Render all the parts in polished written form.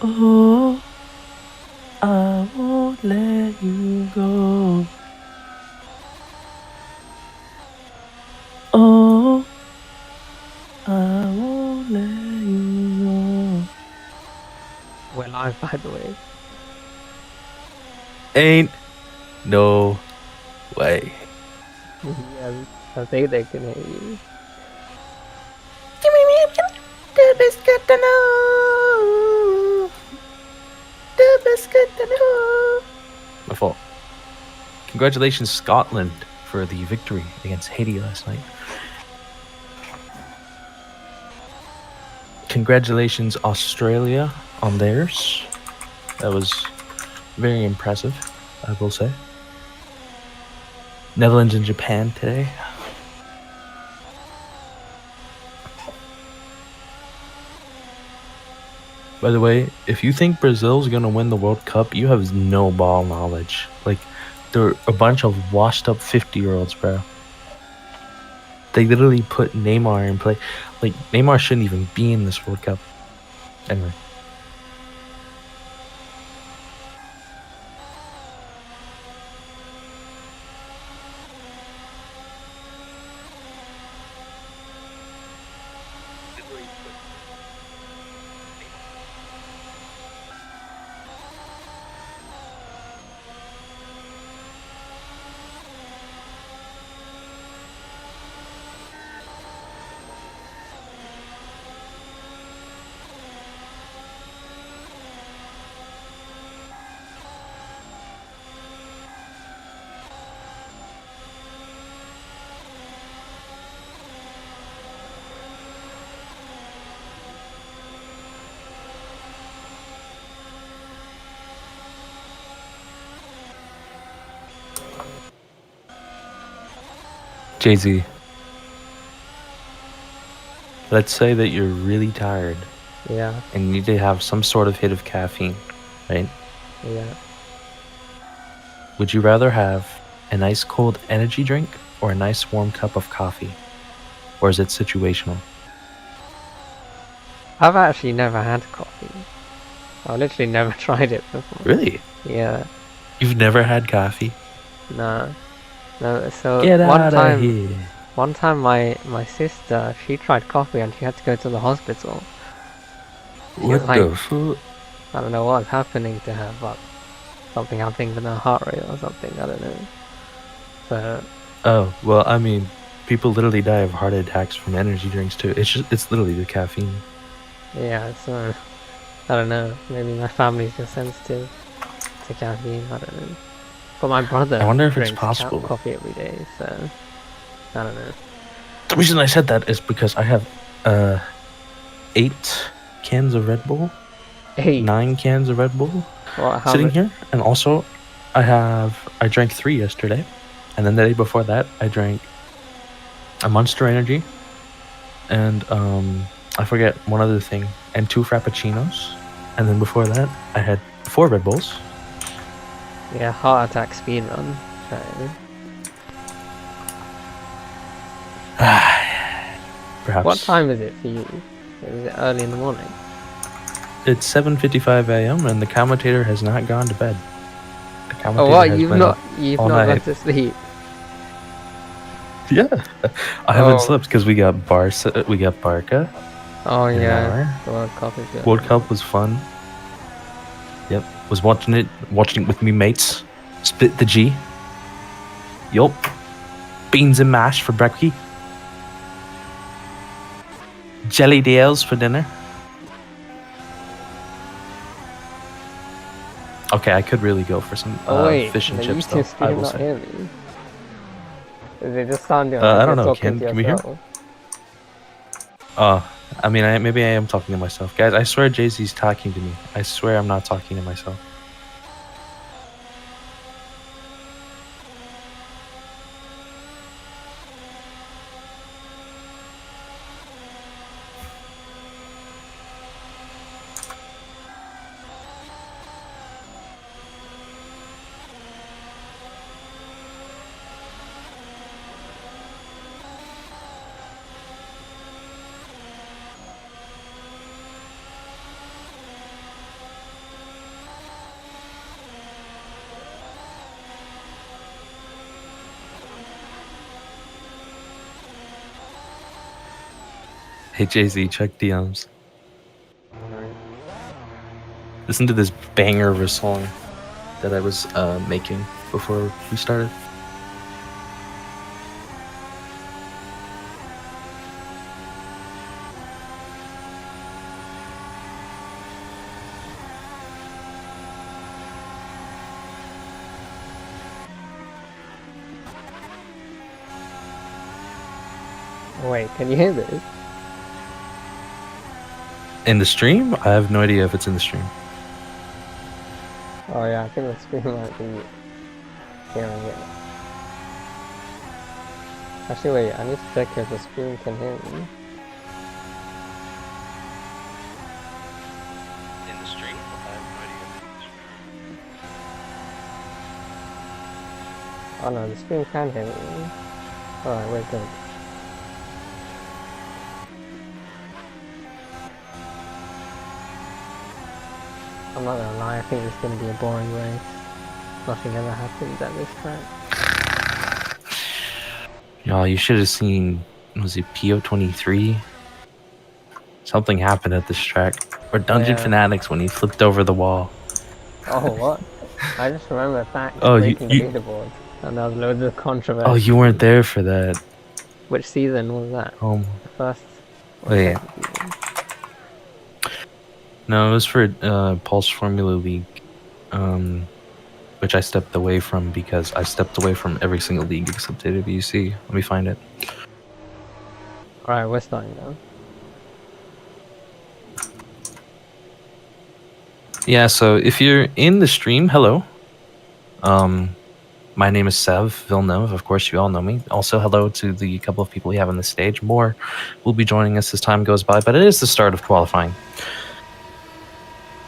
Oh, I won't let you go. Oh, I won't let you go. We're live, by the way. Ain't no way. Yeah, I think they can hear you. The biscuit to know. The biscuit to know. My fault. Congratulations, Scotland, for the victory against Haiti last night. Congratulations, Australia, on theirs. That was very impressive, I will say. Netherlands and Japan today. By the way, if you think Brazil's gonna win the World Cup, you have no ball knowledge. Like, they're a bunch of washed up 50-year-olds, bro. They literally put Neymar in play. Like, Neymar shouldn't even be in this World Cup. Anyway. Jay-Z, let's say that you're really tired Yeah, and you need to have some sort of hit of caffeine, right? yeah. Would you rather have a nice cold energy drink or a nice warm cup of coffee? Or is it situational? I've actually never had coffee. I've literally never tried it before. Really? Yeah, You've never had coffee? no. No, so Get out of here. one time my sister, she tried coffee and she had to go to the hospital. She was What like, the fuck? I don't know what's happening to her, but something happening with her heart rate or something, I don't know. So, Oh, well, I mean, people literally die of heart attacks from energy drinks too. It's literally the caffeine. yeah, so, I don't know, maybe my family's just sensitive to caffeine, I don't know. But my brother I wonder if it's drinks possible. coffee every day, so, I don't know. The reason I said that is because I have 8 cans of Red Bull, Hey, 9 cans of Red Bull what, how sitting much? here, and also I drank 3 yesterday, and then the day before that I drank a Monster Energy, and I forget one other thing, and 2 Frappuccinos, and then before that I had 4 Red Bulls. Yeah, heart attack speed run. Okay. Perhaps. What time is it for you? Is it early in the morning? It's 7:55 a.m. and the commentator has not gone to bed. The commentator Oh, what? has You've been not all gone night. to sleep? Yeah, I haven't slept because we got Barca. Oh in an yeah, hour. the World Cup is good. World Cup was fun. Yep, was watching it with me mates. Split the G. Yup. Beans and mash for breakfast. Jelly Dales for dinner. Okay, I could really go for some fish and the chips though. YouTube I speaker will not say. hear me. Is it just sounding like I don't you're know. talking to Can we hear? yourself? I mean, maybe I am talking to myself, guys. I swear Jay-Z's talking to me. I swear I'm not talking to myself. Hey Jay-Z, check DMs. Alright. Listen to this banger of a song that I was making before we started. Wait, can you hear this? In the stream? I have no idea if it's in the stream. Oh yeah, I think the stream might be hearing it. Actually, wait, I need to check if the stream can hear me. In the stream? I have no idea. Oh no, the stream can hear me. Alright, wait, good. I'm not gonna lie, I think it's gonna be a boring race. Nothing ever happens at this track. Y'all, you should have seen, was it PO23? Something happened at this track. Or Dungeon Fanatics when he flipped over the wall. Oh, what? I just remember the fact Oh, breaking the leaderboard. And there was loads of controversy. Oh, you weren't there for that. Which season was that? Oh. The first? Wait. No, it was for Pulse Formula League, which I stepped away from because I stepped away from every single league except AWC. Let me find it. Alright, we're starting now. Yeah, so if you're in the stream, hello. My name is Sev Villeneuve. Of course, you all know me. Also, hello to the couple of people we have on the stage. More will be joining us as time goes by, but it is the start of qualifying.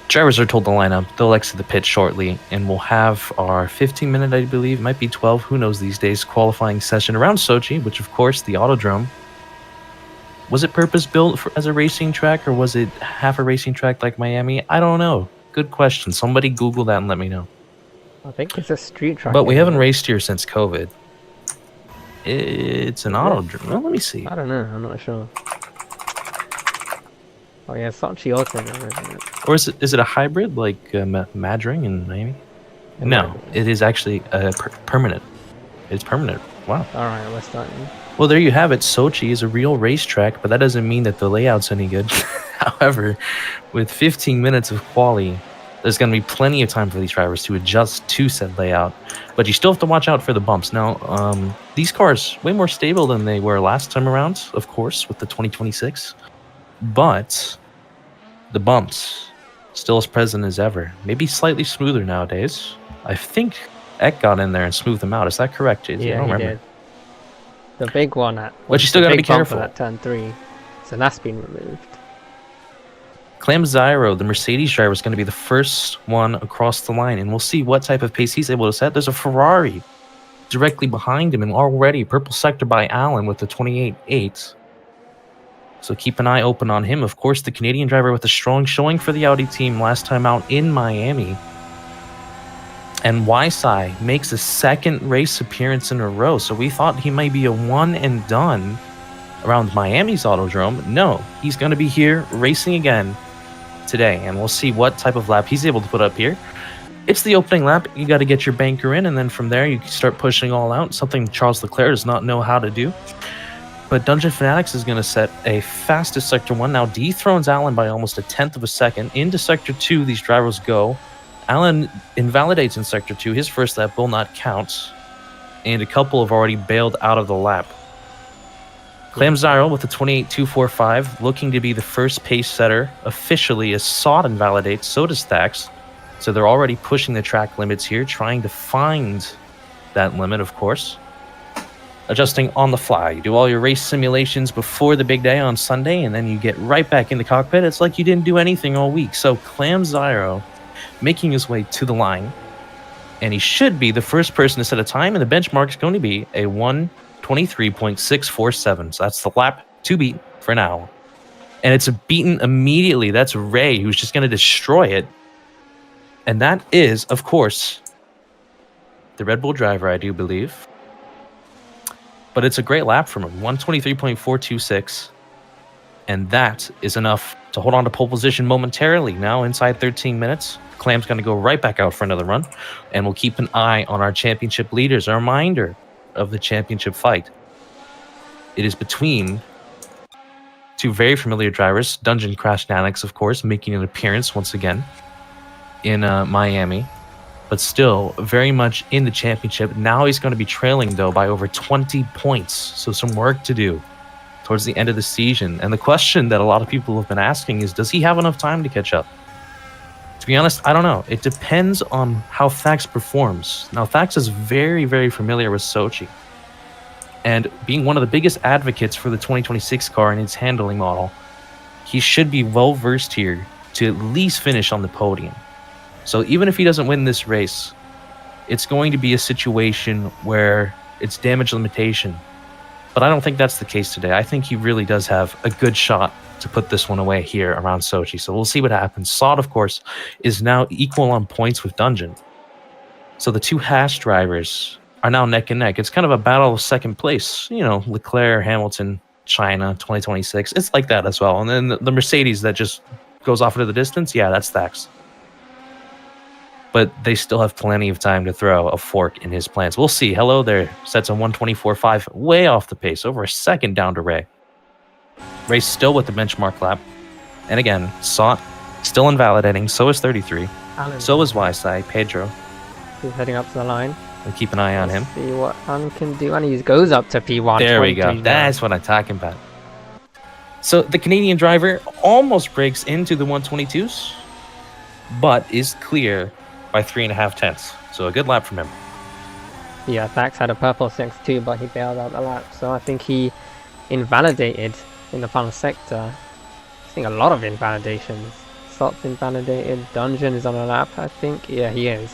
Drivers are told to line up. They'll exit the pit shortly, and we'll have our 15-minute, I believe, might be 12, who knows these days, qualifying session around Sochi, which, of course, the Autodrome. Was it purpose-built as a racing track, or was it half a racing track like Miami? I don't know. Good question. Somebody Google that and let me know. I think it's a street track. But we haven't raced here since COVID. It's an Autodrome. Well, let me see. I don't know. I'm not sure. Oh yeah, Sochi Autodrome, isn't it? Or is it a hybrid like Madring in Miami? No, it is actually permanent. It's permanent. Wow. Alright, we're starting. Well, there you have it. Sochi is a real racetrack, but that doesn't mean that the layout's any good. However, with 15 minutes of quali, there's going to be plenty of time for these drivers to adjust to said layout. But you still have to watch out for the bumps. Now, these cars, way more stable than they were last time around, of course, with the 2026. But the bumps, still as present as ever. Maybe slightly smoother nowadays. I think Eck got in there and smoothed them out. Is that correct, JZ? Yeah, I don't remember. did. The big one at... But you still got to be careful. At turn 3. So that's been removed. Clem Zyro, the Mercedes driver, is going to be the first one across the line, and we'll see what type of pace he's able to set. There's a Ferrari directly behind him, and already purple sector by Allen with the 28.8. So keep an eye open on him. Of course, the Canadian driver with a strong showing for the Audi team last time out in Miami. And Wysai makes a second race appearance in a row. So we thought he might be a one and done around Miami's Autodrome. No, he's going to be here racing again today. And we'll see what type of lap he's able to put up here. It's the opening lap. You got to get your banker in. And then from there, you can start pushing all out. Something Charles Leclerc does not know how to do. But Dungeon Fanatics is going to set a fastest Sector 1. Now dethrones Allen by almost a tenth of a second. Into Sector 2, these drivers go. Allen invalidates in Sector 2. His first lap will not count. And a couple have already bailed out of the lap. Clem Zyro with the 28.245, looking to be the first pace setter officially, as Sod invalidates, so does Thax. So they're already pushing the track limits here, trying to find that limit, of course. Adjusting on the fly. You do all your race simulations before the big day on Sunday, and then you get right back in the cockpit. It's like you didn't do anything all week. So Clam Zyro making his way to the line, and he should be the first person to set a time, and the benchmark is going to be a 1:23.647. So that's the lap to beat for now. And it's beaten immediately. That's Ray, who's just going to destroy it. And that is, of course, the Red Bull driver, I do believe. But it's a great lap from him. 1:23.426. And that is enough to hold on to pole position momentarily. Now, inside 13 minutes, Clam's going to go right back out for another run. And we'll keep an eye on our championship leaders. A reminder of the championship fight. It is between two very familiar drivers. Dungeon Crash Nanix, of course, making an appearance once again in Miami. But still very much in the championship. Now he's going to be trailing, though, by over 20 points. So some work to do towards the end of the season. And the question that a lot of people have been asking is, does he have enough time to catch up? To be honest, I don't know. It depends on how Thax performs. Now, Thax is very, very familiar with Sochi. And being one of the biggest advocates for the 2026 car and its handling model, he should be well-versed here to at least finish on the podium. So even if he doesn't win this race, it's going to be a situation where it's damage limitation. But I don't think that's the case today. I think he really does have a good shot to put this one away here around Sochi. So we'll see what happens. Sod, of course, is now equal on points with Dungeon. So the two Haas drivers are now neck and neck. It's kind of a battle of second place. You know, Leclerc, Hamilton, China, 2026. It's like that as well. And then the Mercedes that just goes off into the distance, yeah, that's Thax. But they still have plenty of time to throw a fork in his plans. We'll see. Hello there. Sets on 124.5, way off the pace, over a second down to Ray. Ray's still with the benchmark lap. And again, Sot still invalidating. So is 33. Alan. So is Ysai, Pedro. He's heading up to the line. We'll keep an eye on him. See what Alan can do. And he goes up to P1. There we go. That's what I'm talking about. So the Canadian driver almost breaks into the 122s, but is clear by 3.5 tenths. So a good lap from him. Yeah, Thax had a purple 6-2, but he bailed out the lap. So I think he invalidated in the final sector. I think a lot of invalidations. Sot's invalidated. Dungeon is on a lap, I think. Yeah, he is.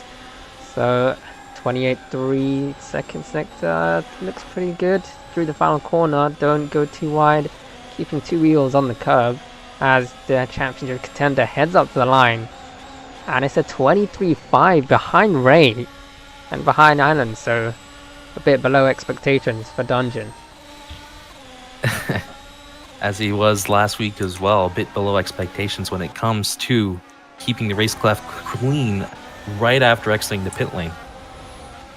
So 28.3 second sector looks pretty good. Through the final corner, don't go too wide. Keeping 2 wheels on the curb as the championship contender heads up to the line. And it's a 23.5 behind Ray and behind Island, so a bit below expectations for Dungeon. As he was last week as well, a bit below expectations when it comes to keeping the racecraft clean right after exiting the pit lane.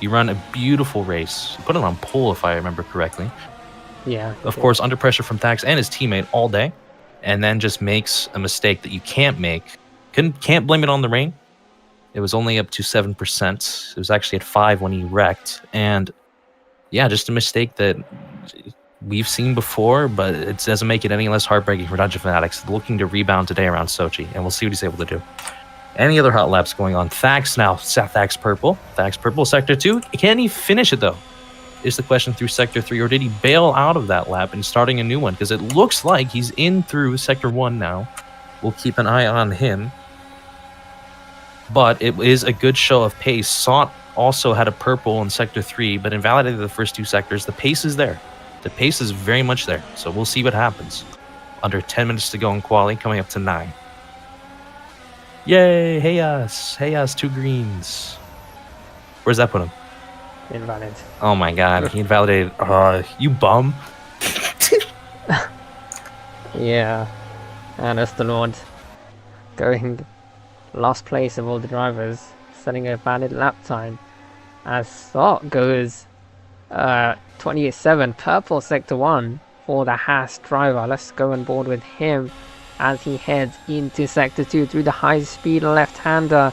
You run a beautiful race. You put it on pole, if I remember correctly. Yeah. Of course, under pressure from Thax and his teammate all day, and then just makes a mistake that you can't make. Can't blame it on the rain. It was only up to 7%. It was actually at 5 when he wrecked. And yeah, just a mistake that we've seen before, but it doesn't make it any less heartbreaking for Dungeon Fanatics. Looking to rebound today around Sochi, and we'll see what he's able to do. Any other hot laps going on? Thax now, Thax purple. Thax purple, sector 2. Can he finish it though? Is the question through sector 3, or did he bail out of that lap and starting a new one? Because it looks like he's in through sector 1 now. We'll keep an eye on him. But it is a good show of pace. Sot also had a purple in sector 3, but invalidated the first 2 sectors. The pace is there. The pace is very much there. So we'll see what happens. Under 10 minutes to go in quali, coming up to 9. Yay! Hey us! Hey us, 2 greens. Where's that put him? Invalid. Oh my god, he invalidated. You bum. Yeah. And that's the Lord going last place of all the drivers, setting a valid lap time. As Sot goes 28.7, purple sector 1 for the Haas driver. Let's go on board with him as he heads into sector 2 through the high speed left-hander,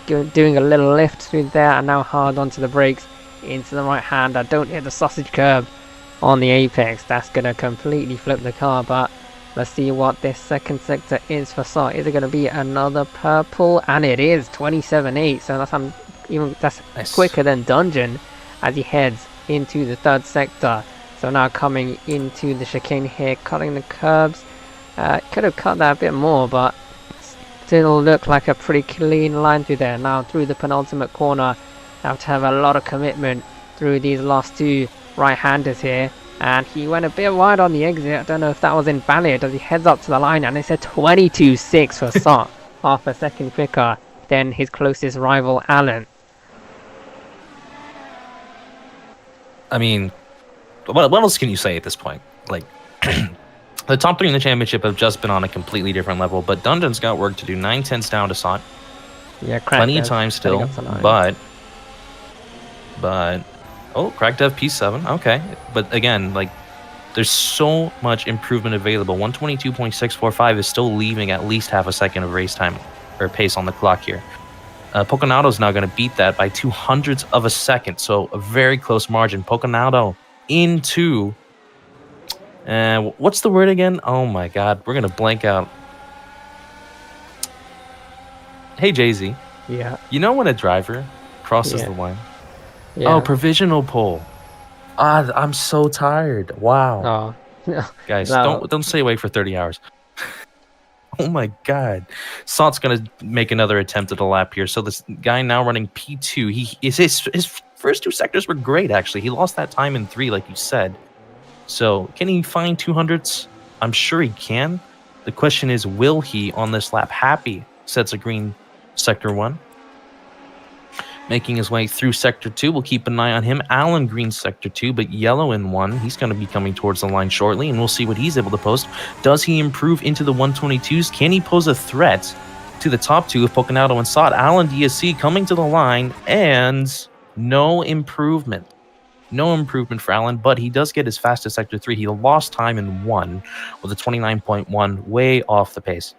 doing a little lift through there, and now hard onto the brakes into the right-hander. Don't hit the sausage curb on the apex. That's going to completely flip the car, but let's see what this second sector is for Sot. Is it going to be another purple? And it is 27.8, so that's Nice. quicker than Dungeon as he heads into the third sector. So now coming into the chicane here, cutting the curbs. Could have cut that a bit more, but still look like a pretty clean line through there. Now through the penultimate corner, have to have a lot of commitment through these last 2 right-handers here. And he went a bit wide on the exit. I don't know if that was invalid as he heads up to the line, and it's a 22.6 for Sot, half a second quicker than his closest rival, Alan. I mean, what else can you say at this point? Like, The top 3 in the championship have just been on a completely different level, but Dungeon's got work to do. 9/10 down to Sot. Yeah, Plenty of time still, but oh, Crack Dev P7, okay. But again, like, there's so much improvement available. 122.645 is still leaving at least half a second of race time or pace on the clock here. Poconado's now going to beat that by 0.02 of a second, so a very close margin. Poconado into... what's the word again? Oh my god, we're going to blank out. Hey, Jay-Z. Yeah. You know when a driver crosses the line? Yeah. Oh, provisional pole. I'm so tired. Wow. Oh. Guys, No. don't stay awake for 30 hours. Oh my god. Sot's gonna make another attempt at a lap here. So this guy now running P2. His first 2 sectors were great, actually. He lost that time in 3, like you said. So can he find 200s? I'm sure he can. The question is, will he on this lap? Happy sets a green sector 1. Making his way through sector 2. We'll keep an eye on him. Alan green sector 2, but yellow in 1. He's going to be coming towards the line shortly, and we'll see what he's able to post. Does he improve into the 122s? Can he pose a threat to the top 2 of Poconado and Sot? Alan DSC coming to the line, and no improvement. No improvement for Alan, but he does get his fastest sector 3. He lost time in 1 with a 29.1, way off the pace.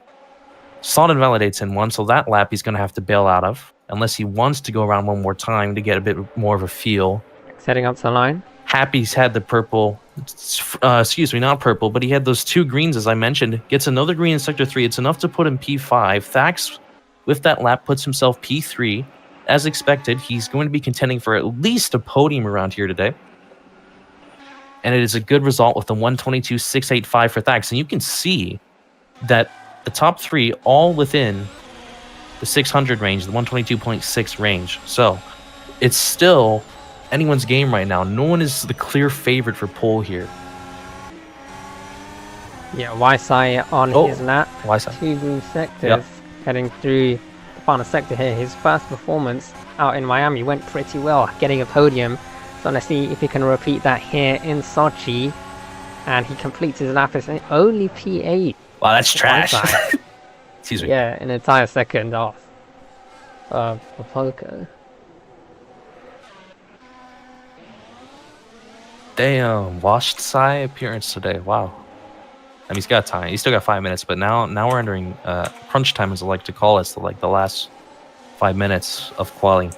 Sot invalidates in 1, so that lap he's going to have to bail out of, unless he wants to go around one more time to get a bit more of a feel. Setting up the line. Happy's had the purple, excuse me, not purple, but he had those 2 greens, as I mentioned. Gets another green in sector 3. It's enough to put him P5. Thax, with that lap, puts himself P3. As expected, he's going to be contending for at least a podium around here today. And it is a good result with the 122.685 for Thax. And you can see that the top 3 all within the 600 range, the 122.6 range. So it's still anyone's game right now. No one is the clear favorite for pole here. Yeah, Ysai on his lap. Ysai. 2 green sectors heading through the final sector here. His first performance out in Miami went pretty well, getting a podium. So let's see if he can repeat that here in Sochi. And he completes his lap as only P8. Wow, that's trash. Excuse me. Yeah, an entire second off for Poco. Damn, washed Sai appearance today. Wow. I mean, he's got time. He's still got 5 minutes, but now we're entering crunch time, as I like to call it. So like the last 5 minutes of quali.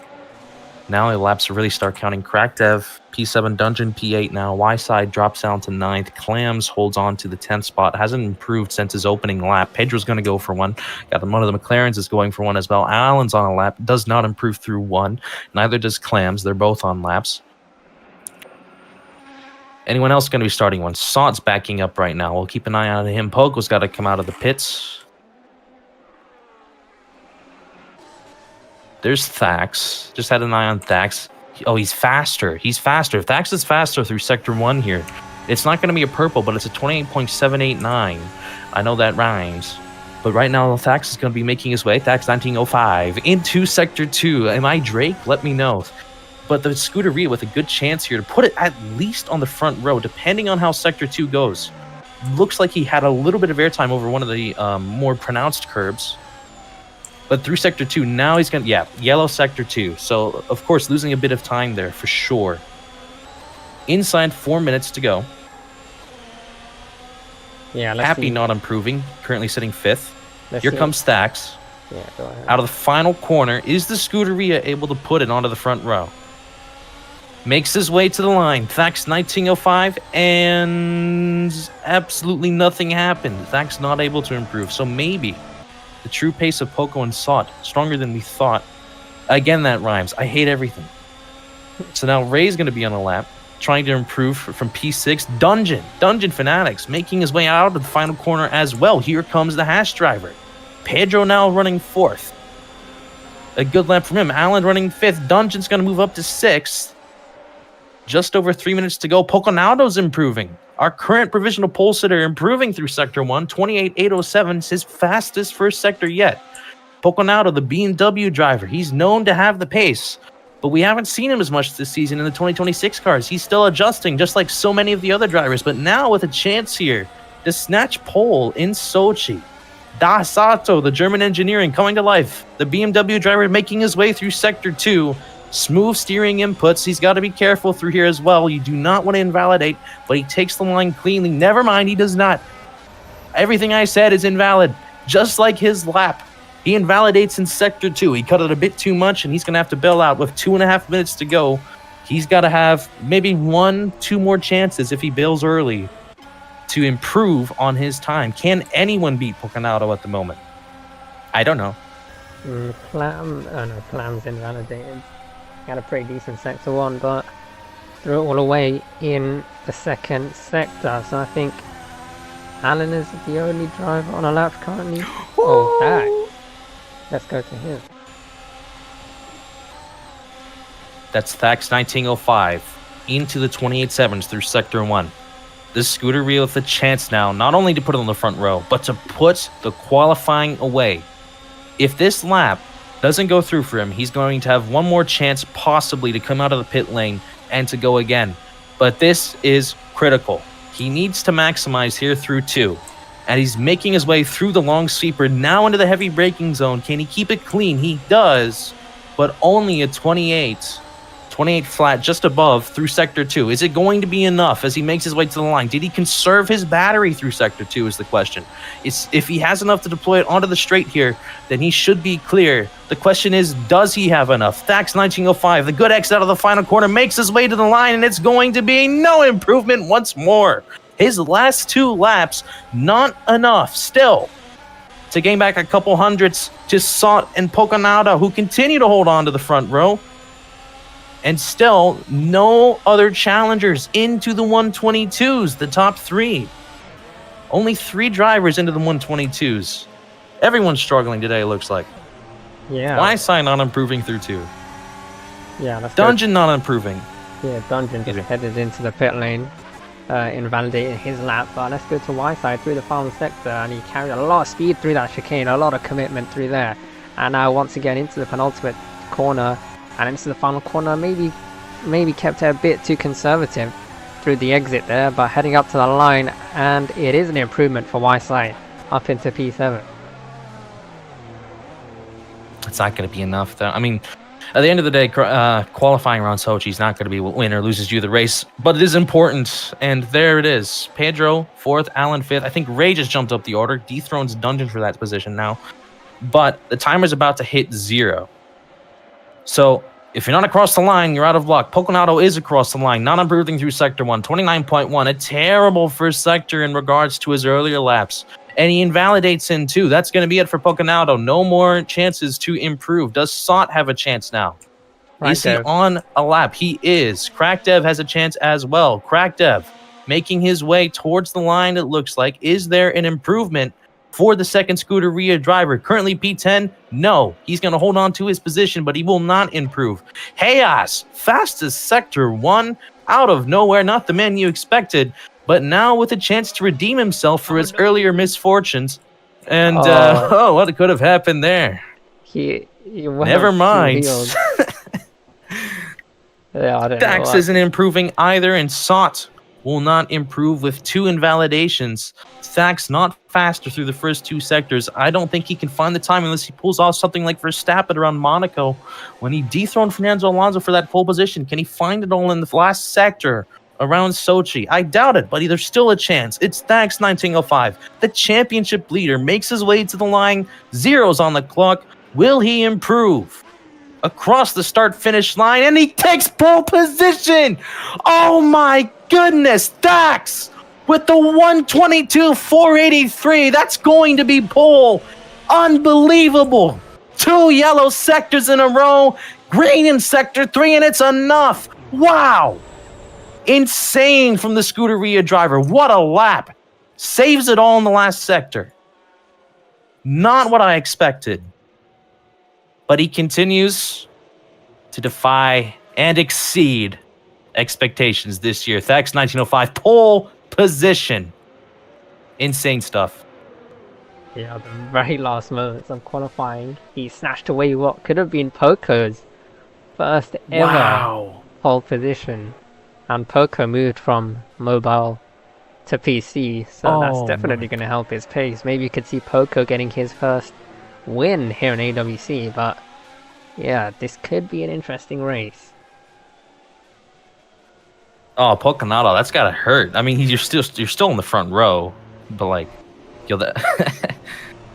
Now the laps really start counting. Crack Dev, P7, Dungeon, P8 now. Y-Side drops down to 9th. Clams holds on to the 10th spot. Hasn't improved since his opening lap. Pedro's going to go for 1. Got one of the McLarens is going for 1 as well. Allen's on a lap. Does not improve through 1. Neither does Clams. They're both on laps. Anyone else going to be starting 1? Sot's backing up right now. We'll keep an eye on him. Poco's got to come out of the pits. There's Thax. Just had an eye on Thax. Oh, he's faster. He's faster. Thax is faster through Sector 1 here. It's not going to be a purple, but it's a 28.789. I know that rhymes. But right now, Thax is going to be making his way. Thax 1905 into Sector 2. Am I Drake? Let me know. But the Scuderia with a good chance here to put it at least on the front row, depending on how Sector 2 goes. Looks like he had a little bit of airtime over one of the more pronounced curbs. But through Sector 2, now he's going to... yellow Sector 2. So, of course, losing a bit of time there, for sure. Inside 4 minutes to go. Yeah, let's Happy see. not improving. Currently sitting 5th. Here see. comes Thax. Yeah, go ahead. Out of the final corner, is the Scuderia able to put it onto the front row? Makes his way to the line. Thax 1905, and absolutely nothing happened. Thax not able to improve. So maybe the true pace of Poco and Sot, stronger than we thought. Again, that rhymes. I hate everything. So now Ray's going to be on a lap, trying to improve from P6. Dungeon Fanatics, making his way out of the final corner as well. Here comes the Hash Driver. Pedro now running 4th. A good lap from him. Alan running 5th. Dungeon's going to move up to 6th. Just over 3 minutes to go. Poconado's improving. Our current provisional pole sitter improving through Sector 1. 28.807 is his fastest first sector yet. Poconado, the BMW driver. He's known to have the pace, but we haven't seen him as much this season in the 2026 cars. He's still adjusting, just like so many of the other drivers. But now with a chance here to snatch pole in Sochi. Da Sato, the German engineering, coming to life. The BMW driver making his way through Sector 2. Smooth steering inputs. He's got to be careful through here as well. You do not want to invalidate, but he takes the line cleanly. Never mind, he does not. Everything I said is invalid. Just like his lap. He invalidates in Sector 2. He cut it a bit too much, and he's going to have to bail out with 2.5 minutes to go. He's got to have maybe 1-2 more chances if he bails early to improve on his time. Can anyone beat Poconato at the moment? I don't know. Plam's invalidated. Had a pretty decent Sector 1, but threw it all away in the second sector. So I think Alan is the only driver on a lap currently. Oh, that. Let's go to him. That's Thax 1905 into the 28.7s through Sector 1. This Scuderia with a chance now, not only to put it on the front row, but to put the qualifying away. If this lap doesn't go through for him, he's going to have one more chance possibly to come out of the pit lane and to go again. But this is critical. He needs to maximize here through 2. And he's making his way through the long sweeper, now into the heavy braking zone. Can he keep it clean? He does, but only a 28 flat just above through Sector 2. Is it going to be enough as he makes his way to the line? Did he conserve his battery through Sector 2 is the question. If he has enough to deploy it onto the straight here, then he should be clear. The question is, does he have enough? Thax 1905, the good exit out of the final corner, makes his way to the line, and it's going to be no improvement once more. His last 2 laps, not enough still to gain back a couple hundreds to Sot and Poconato, who continue to hold on to the front row. And still, no other challengers into the 122s, the top 3. Only 3 drivers into the 122s. Everyone's struggling today, it looks like. Yeah. Wyside not improving through 2. Yeah, let's Dungeon not improving. Yeah, Dungeon just headed into the pit lane, invalidating his lap. But let's go to Wyside through the final sector, and he carried a lot of speed through that chicane, a lot of commitment through there. And now once again into the penultimate corner. And into the final corner, maybe kept it a bit too conservative through the exit there, but heading up to the line, and it is an improvement for Wyside up into P7. It's not going to be enough, though. I mean, at the end of the day, qualifying around Sochi is not going to be what win or loses you the race, but it is important, and there it is. Pedro 4th, Alan 5th. I think Ray just jumped up the order, dethrones Dungeon for that position now, but the timer's about to hit 0. So, if you're not across the line, you're out of luck. Poconato is across the line, not improving through Sector 1. 29.1, a terrible first sector in regards to his earlier laps. And he invalidates in 2. That's going to be it for Poconato. No more chances to improve. Does Sot have a chance now? Is he on a lap? He is. Crackdev has a chance as well. Crackdev making his way towards the line, it looks like. Is there an improvement for the second Scuderia driver? Currently P10, no. He's going to hold on to his position, but he will not improve. Chaos, fastest Sector 1, out of nowhere, not the man you expected, but now with a chance to redeem himself for his earlier misfortunes. And, what could have happened there? Never mind. Dax isn't improving either, and Sot will not improve with 2 invalidations. Thax not faster through the first 2 sectors. I don't think he can find the time unless he pulls off something like Verstappen around Monaco when he dethroned Fernando Alonso for that pole position. Can he find it all in the last sector around Sochi? I doubt it, but there's still a chance. It's Thax 1905. The championship leader makes his way to the line. 0's on the clock. Will he improve? Across the start-finish line, and he takes pole position! Oh my goodness, Thax! With the 122.483, that's going to be pole. Unbelievable. 2 yellow sectors in a row, green in Sector 3, and it's enough. Wow. Insane from the Scuderia driver. What a lap. Saves it all in the last sector. Not what I expected. But he continues to defy and exceed expectations this year. Thax 1905, pole position. Insane stuff. Yeah, the very last moments of qualifying, he snatched away what could have been Poco's first ever pole position. And Poco moved from mobile to PC, so that's Oh, definitely going to help his pace. Maybe you could see Poco getting his first win here in AWC, but yeah, this could be an interesting race. Oh, Poconato, that's gotta hurt. I mean, you're still in the front row, but like, yo, that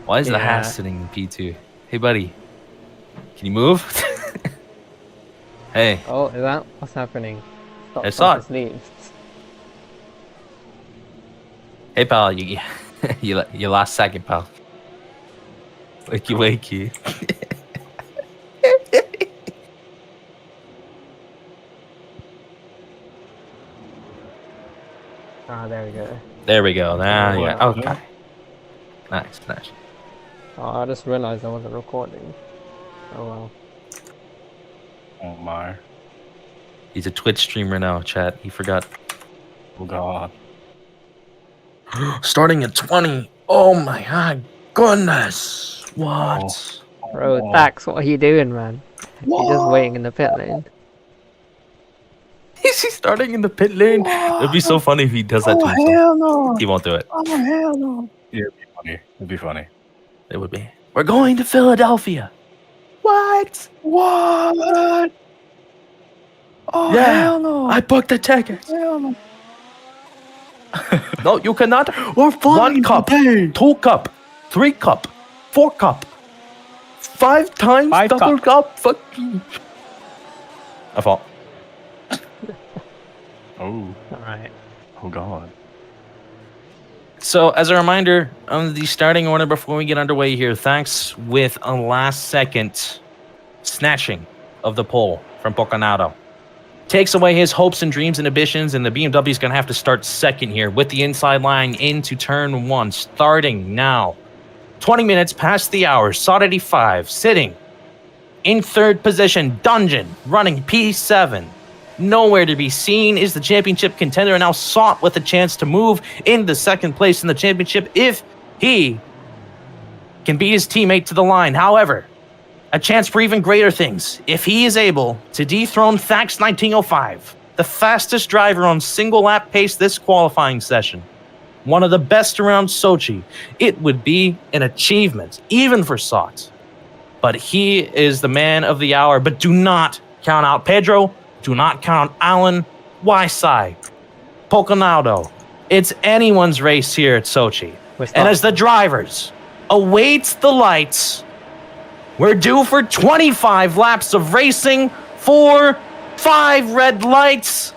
why is the Yeah. Haas sitting in P2? Hey, buddy, can you move? Hey, Oh, is that what's happening? I saw it. Sleeves. hey, pal, you you lost second, pal. Wakey. Ah, there we go. There we go. Now, Oh, yeah. wow. Okay. Nice. Oh, I just realized I wasn't recording. Oh well. Oh my. He's a Twitch streamer now, chat. He forgot. Oh god. Starting at 20. Oh my god. Goodness. What? Bro, Oh. Thax, what are you doing, man? You're just waiting in the pit lane. Is he starting in the pit lane? It'd be so funny if he does that to himself. Hell no. He won't do it. Oh hell no. Yeah, it'd be funny. It'd be funny. It would be. We're going to Philadelphia. What? What? Oh Yeah, hell no. I booked the tickets. Hell no. No, you cannot. We're flying 1 cup, today. 2 cup, 3 cup, 4 cup, 5 times 5 double cup. Fucking. I fall. Oh. Alright. Oh god. So, as a reminder, on the starting order before we get underway here, thanks with a last-second snatching of the pole from Poconato. Takes away his hopes and dreams and ambitions, and the BMW is going to have to start second here with the inside line into turn 1, starting now. 20 minutes past the hour, Sod 85 sitting in 3rd position, Dungeon running P7. Nowhere to be seen is the championship contender, and now Sought with a chance to move into 2nd place in the championship if he can beat his teammate to the line. However, a chance for even greater things if he is able to dethrone Thax 1905, the fastest driver on single lap pace this qualifying session. One of the best around Sochi. It would be an achievement, even for Sought. But he is the man of the hour. But do not count out Pedro. Do not count Alan. Why side? Poconato. It's anyone's race here at Sochi. And as the drivers await the lights, we're due for 25 laps of racing, 5 red lights,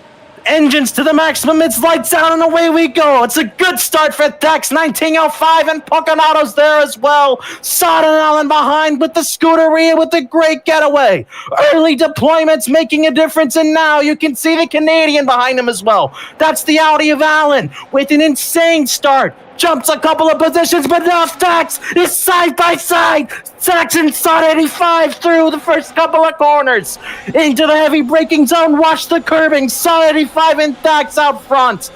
engines to the maximum, it's lights out and away we go. It's a good start for Thax 1905 and Poconato's there as well. Sod and Allen behind with the Scuderia with a great getaway. Early deployments making a difference, and now you can see the Canadian behind him as well. That's the Audi of Allen with an insane start. Jumps a couple of positions, but now Thax is side by side. Thax and Sod 85 through the first couple of corners. Into the heavy braking zone, watch the curbing. Sod 85 and Thax out front.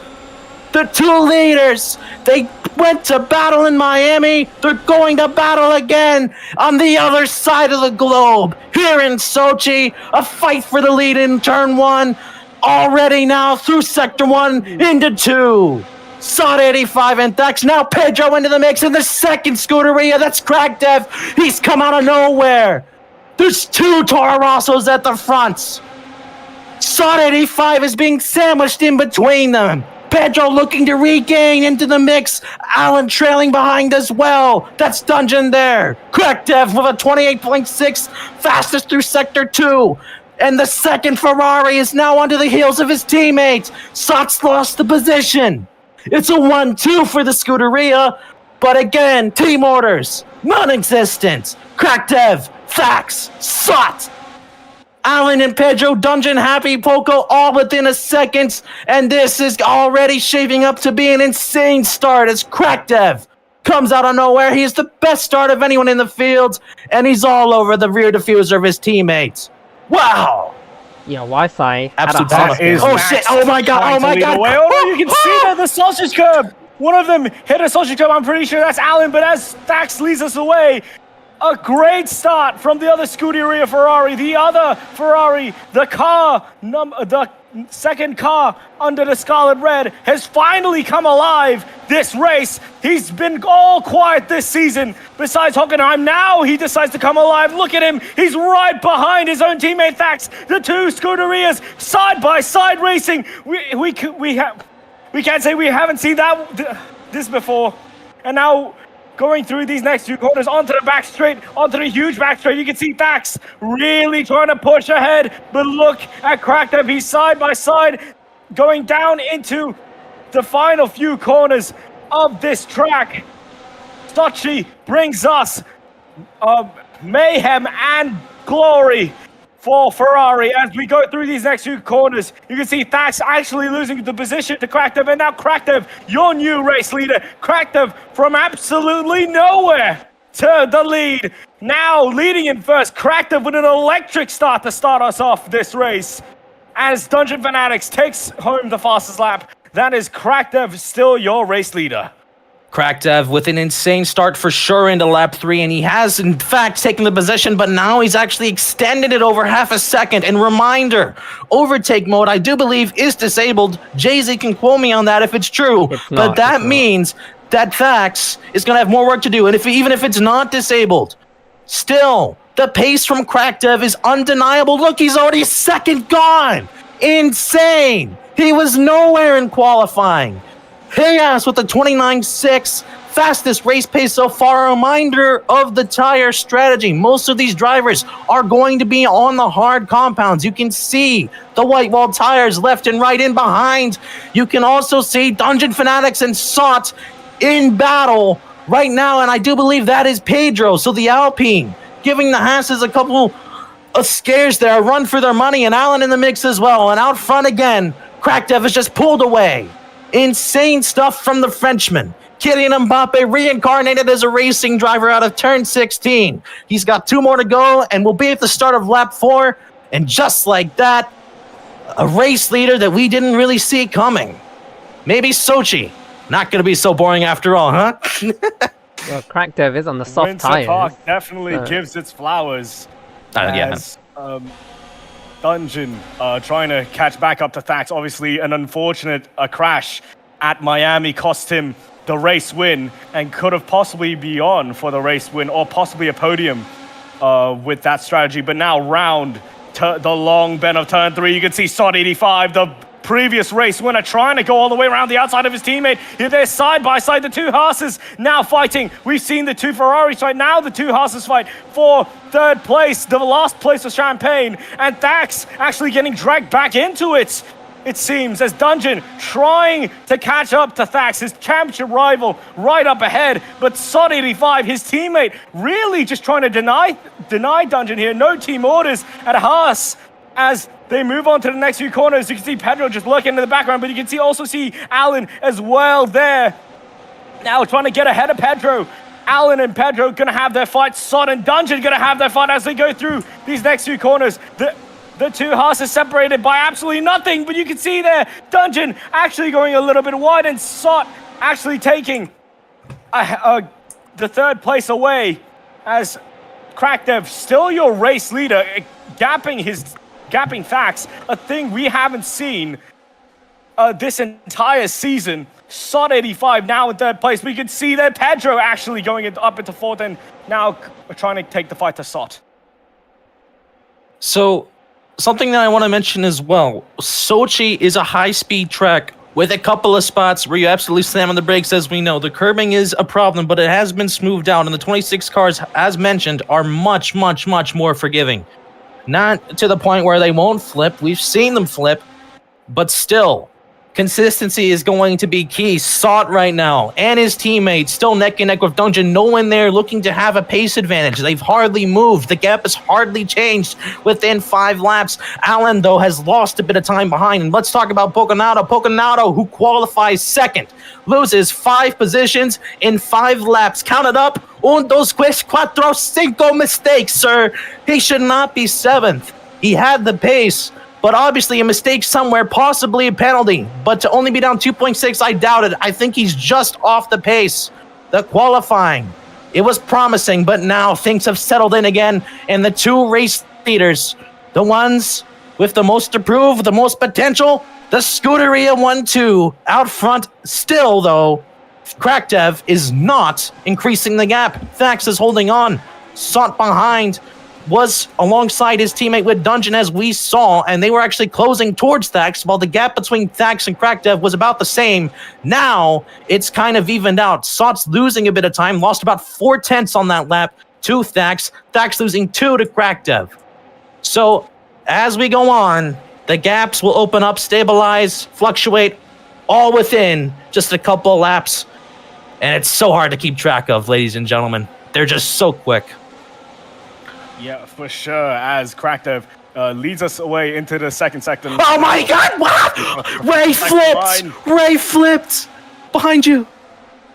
The 2 leaders, they went to battle in Miami. They're going to battle again on the other side of the globe. Here in Sochi, a fight for the lead in turn 1. Already now through sector 1 into 2. Sod 85 and Thax. Now Pedro into the mix in the 2nd Scuderia. That's Crack Dev. He's come out of nowhere. There's 2 Toro Rossos at the front. Sod 85 is being sandwiched in between them. Pedro looking to regain into the mix. Allen trailing behind as well. That's Dungeon there. Crack Dev with a 28.6. Fastest through sector 2. And the 2nd Ferrari is now under the heels of his teammates. Sot's lost the position. It's a 1-2 for the Scuderia, but again, team orders, non-existent. Crack Dev, Thax, Sot, Allen and Pedro, Dungeon, Happy, Poco, all within a second, and this is already shaping up to be an insane start as Crack Dev comes out of nowhere. He is the best start of anyone in the field, and he's all over the rear diffuser of his teammates. Wow! Yeah, Wi-Fi. Absolute had a son of- hard- Oh shit! Oh my god! Oh my god! Oh, you can see that the sausage curb. One of them hit a sausage curb. I'm pretty sure that's Allen, but as Thax leads us away, a great start from the other Scuderia Ferrari. The other Ferrari, the second car under the Scarlet Red has finally come alive this race. He's been all quiet this season besides Hockenheim. Now he decides to come alive. Look at him. He's right behind his own teammate Thax. The two Scuderias side by side racing. We can't say we haven't seen this before. And now going through these next few corners onto the back straight, onto the huge back straight, you can see Thax really trying to push ahead. But look at Crackdev, he's side by side going down into the final few corners of this track. Sochi brings us mayhem and glory for Ferrari as we go through these next few corners. You can see Thax actually losing the position to Crackdev, and now Crackdev, your new race leader. Crackdev from absolutely nowhere to the lead. Now leading in first, Crackdev with an electric start to start us off this race. As Dungeon Fanatics takes home the fastest lap, that is Crackdev, still your race leader. Crackdev with an insane start for sure into lap 3, and he has in fact taken the position, but now he's actually extended it over half a second. And reminder, overtake mode I do believe is disabled. Jay-Z can quote me on that if it's true, but that means that Thax is going to have more work to do. And even if it's not disabled, still the pace from Crackdev is undeniable. Look, he's already second gone. Insane. He was nowhere in qualifying. Chaos with the 29.6, fastest race pace so far. A reminder of the tire strategy. Most of these drivers are going to be on the hard compounds. You can see the white wall tires left and right in behind. You can also see Dungeon Fanatics and SOT in battle right now, and I do believe that is Pedro. So the Alpine giving the Hasses a couple of scares there, a run for their money, and Allen in the mix as well. And out front again, Crackdev is just pulled away. Insane stuff from the Frenchman. Kylian Mbappe reincarnated as a racing driver out of turn 16. He's got 2 more to go and will be at the start of lap 4. And just like that, a race leader that we didn't really see coming. Maybe Sochi. Not going to be so boring after all, huh? Well, Crackdev is on the soft Windsor tires. Park definitely gives its flowers. As, Dungeon trying to catch back up to Thax. Obviously, an unfortunate crash at Miami cost him the race win and could have possibly be on for the race win or possibly a podium with that strategy. But now round the long bend of turn 3, you can see SOT85, the previous race winner, trying to go all the way around the outside of his teammate. They're side by side, the two Haas's now fighting. We've seen the two Ferraris fight, now the two Haas's fight for third place. The last place was Champagne, and Thax actually getting dragged back into it. It seems, as Dungeon trying to catch up to Thax, his championship rival, right up ahead. But SOT85, his teammate, really just trying to deny Dungeon here. No team orders at Haas as they move on to the next few corners. You can see Pedro just lurking in the background, but you can also see Alan as well there. Now trying to get ahead of Pedro. Alan and Pedro gonna have their fight. SOT and Dungeon gonna have their fight as they go through these next few corners. The two Haas separated by absolutely nothing, but you can see there, Dungeon actually going a little bit wide and SOT actually taking the third place away as Crackdev, still your race leader, gapping Thax, a thing we haven't seen this entire season. SOT85 now in third place. We can see that Pedro actually going up into fourth and now trying to take the fight to SOT. So, something that I want to mention as well, Sochi is a high-speed track with a couple of spots where you absolutely slam on the brakes. As we know, the curbing is a problem, but it has been smoothed out, and the 26 cars, as mentioned, are much, much, much more forgiving. Not to the point where they won't flip. We've seen them flip, but still, consistency is going to be key. SOT right now and his teammates still neck and neck with Dungeon. No one there looking to have a pace advantage. They've hardly moved. The gap has hardly changed within 5 laps. Allen, though, has lost a bit of time behind. And let's talk about Poconato. Poconato, who qualifies second, loses 5 positions in 5 laps. Count it up. 1, 2, 3, 4, 5 mistakes, sir. He should not be 7th. He had the pace, but obviously a mistake somewhere, possibly a penalty. But to only be down 2.6, I doubt it. I think he's just off the pace. The qualifying, it was promising, but now things have settled in again. And the two race leaders, the ones with the most to prove, the most potential, the Scuderia 1-2 out front. Still, though, Crackdev is not increasing the gap. Thax is holding on. Sought behind was alongside his teammate with Dungeon, as we saw, and they were actually closing towards Thax, while the gap between Thax and Crackdev was about the same. Now, it's kind of evened out. Sought's losing a bit of time, lost about 4/10 on that lap to Thax. Thax losing 2 to Crackdev. So, as we go on, the gaps will open up, stabilize, fluctuate, all within just a couple of laps. And it's so hard to keep track of, ladies and gentlemen. They're just so quick. Yeah, for sure, as Crackdev leads us away into the second sector. Oh my god, what? Ray flipped! Ray flipped! Behind you!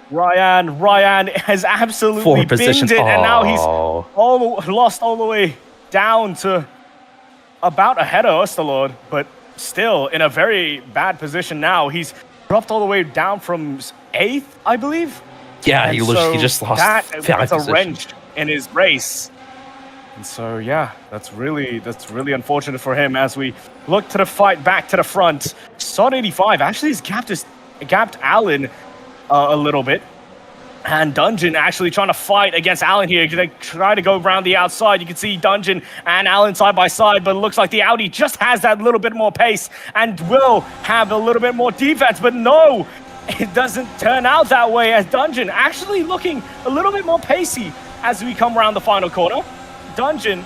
Ryan has absolutely binned it, and now he's lost all the way down to about ahead of Osterlord, but still in a very bad position now. He's dropped all the way down from 8th, I believe. Yeah, he just lost that's a wrench in his race. And so, yeah, that's really unfortunate for him as we look to the fight back to the front. Sod 85 actually has gapped Alan a little bit. And Dungeon actually trying to fight against Alan here. They try to go around the outside. You can see Dungeon and Alan side by side, but it looks like the Audi just has that little bit more pace and will have a little bit more defense. But no, it doesn't turn out that way, as Dungeon actually looking a little bit more pacey as we come around the final corner. Dungeon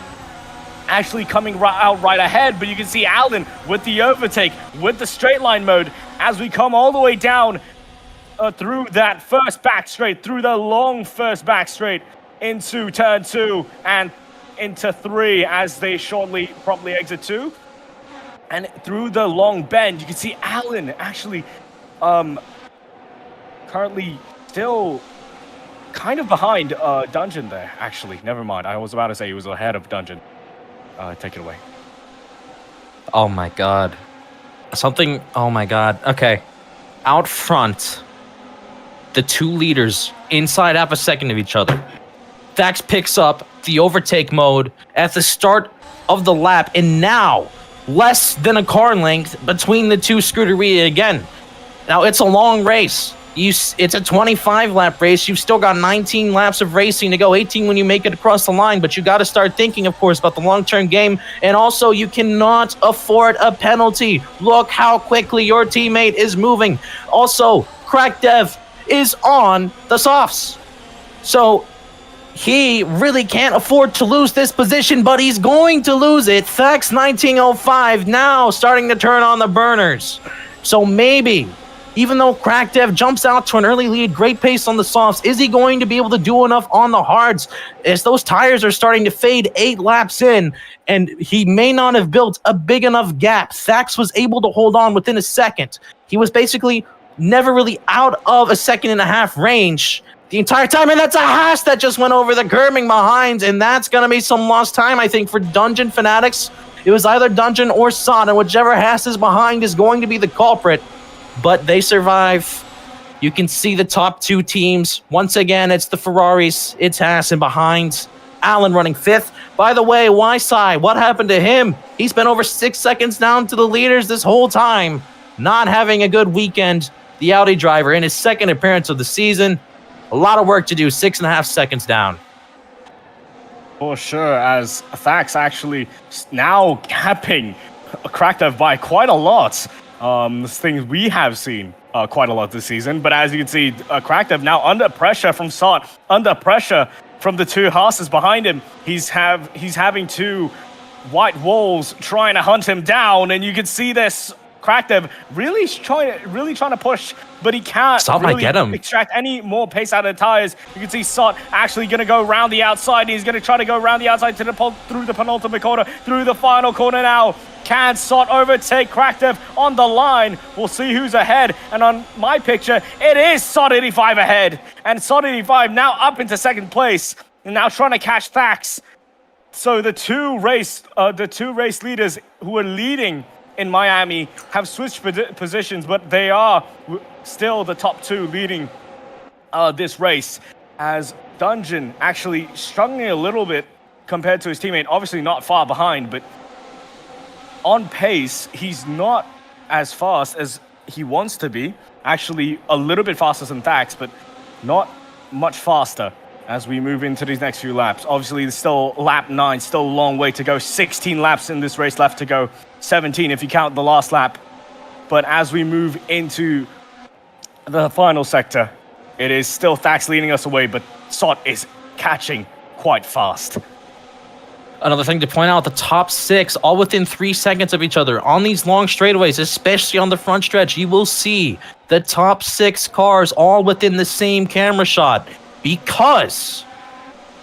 actually coming out right ahead, but you can see Alan with the overtake, with the straight line mode, as we come all the way down through that first back straight, through the long first back straight into turn 2 and into 3 as they promptly exit 2. And through the long bend, you can see Alan actually currently still kind of behind Dungeon there, actually. Never mind. I was about to say he was ahead of Dungeon. Take it away. Oh my god. Oh my god. Okay. Out front, the two leaders inside half a second of each other. Thax picks up the overtake mode at the start of the lap, and now less than a car length between the two Scuderia again. Now, it's a long race. It's a 25-lap race. You've still got 19 laps of racing to go, 18 when you make it across the line, but you got to start thinking, of course, about the long-term game, and also you cannot afford a penalty. Look how quickly your teammate is moving. Also, Crackdev is on the softs, so he really can't afford to lose this position, but he's going to lose it. Thax 1905 now starting to turn on the burners. So maybe, even though Crackdev jumps out to an early lead, great pace on the softs, is he going to be able to do enough on the hards? As those tires are starting to fade 8 laps in, and he may not have built a big enough gap. Thax was able to hold on within a second. He was basically never really out of a 1.5 second range the entire time, and that's a Haas that just went over the curbing behind, and that's going to be some lost time, I think, for Dungeon fanatics. It was either Dungeon or Son, and whichever Haas is behind is going to be the culprit. But they survive. You can see the top two teams. Once again, it's the Ferraris, it's Haas, and behind, Alan running 5th. By the way, Ysai, what happened to him? He's been over 6 seconds down to the leaders this whole time. Not having a good weekend. The Audi driver in his second appearance of the season. A lot of work to do, 6.5 seconds down. For sure, as Thax actually now capping Crackdev by quite a lot. Things we have seen quite a lot this season. But as you can see, Crackdev now under pressure from Sot, under pressure from the two Haas's behind him. He's having two white wolves trying to hunt him down, and you can see this. Crackdev really trying to push, but he can't really get him. Extract any more pace out of the tires. You can see Sot actually going to go around the outside. He's going to try to go around the outside to through the penultimate corner, through the final corner now. Can Sot overtake Crackdev on the line? We'll see who's ahead. And on my picture, it is Sot 85 ahead. And Sot 85 now up into second place, and now trying to catch Thax. So the two race leaders who are leading in Miami have switched positions, but they are still the top two leading this race, as Dungeon actually struggling a little bit compared to his teammate. Obviously not far behind, but on pace, he's not as fast as he wants to be. Actually, a little bit faster than Thax, but not much faster as we move into these next few laps. Obviously, there's still lap 9, still a long way to go. 16 laps in this race left to go. 17 if you count the last lap. But as we move into the final sector, it is still Thax leading us away, but Sot is catching quite fast. Another thing to point out, the top 6, all within 3 seconds of each other. On these long straightaways, especially on the front stretch, you will see the top 6 cars all within the same camera shot. Because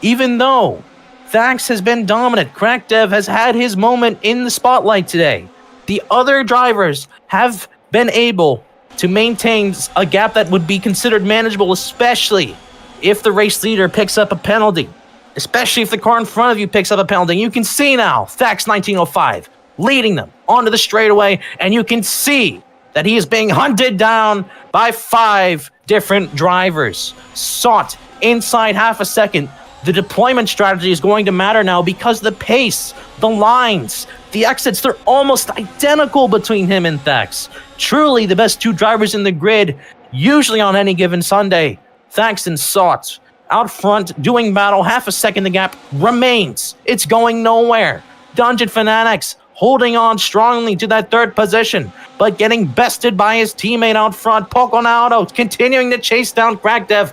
even though Thax has been dominant, CrackDev has had his moment in the spotlight today, the other drivers have been able to maintain a gap that would be considered manageable, especially if the race leader picks up a penalty. Especially if the car in front of you picks up a penalty. You can see now, Thax 1905 leading them onto the straightaway, and you can see that he is being hunted down by 5 different drivers. Sot inside half a second. The deployment strategy is going to matter now because the pace, the lines, the exits, they're almost identical between him and Thax. Truly the best 2 drivers in the grid, usually on any given Sunday. Thax and Sot out front, doing battle. Half a second the gap remains. It's going nowhere. Dungeon Fanatics holding on strongly to that 3rd position, but getting bested by his teammate out front. Poconauto continuing to chase down CrackDev.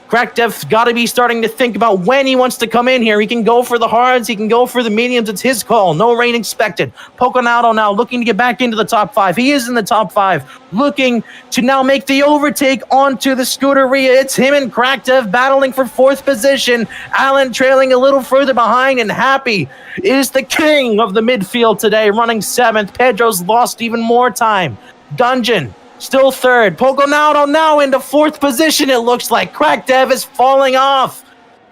CrackDev's got to be starting to think about when he wants to come in here. He can go for the hards, he can go for the mediums. It's his call. No rain expected. Poconauto now looking to get back into the top 5. He is in the top 5, looking to now make the overtake onto the Scuderia. It's him and CrackDev battling for 4th position. Allen trailing a little further behind, and Happy is the king of the midfield today, running 7th. Pedro's lost even more time. Dungeon still 3rd. Poconauto now into 4th position, it looks like. CrackDev is falling off.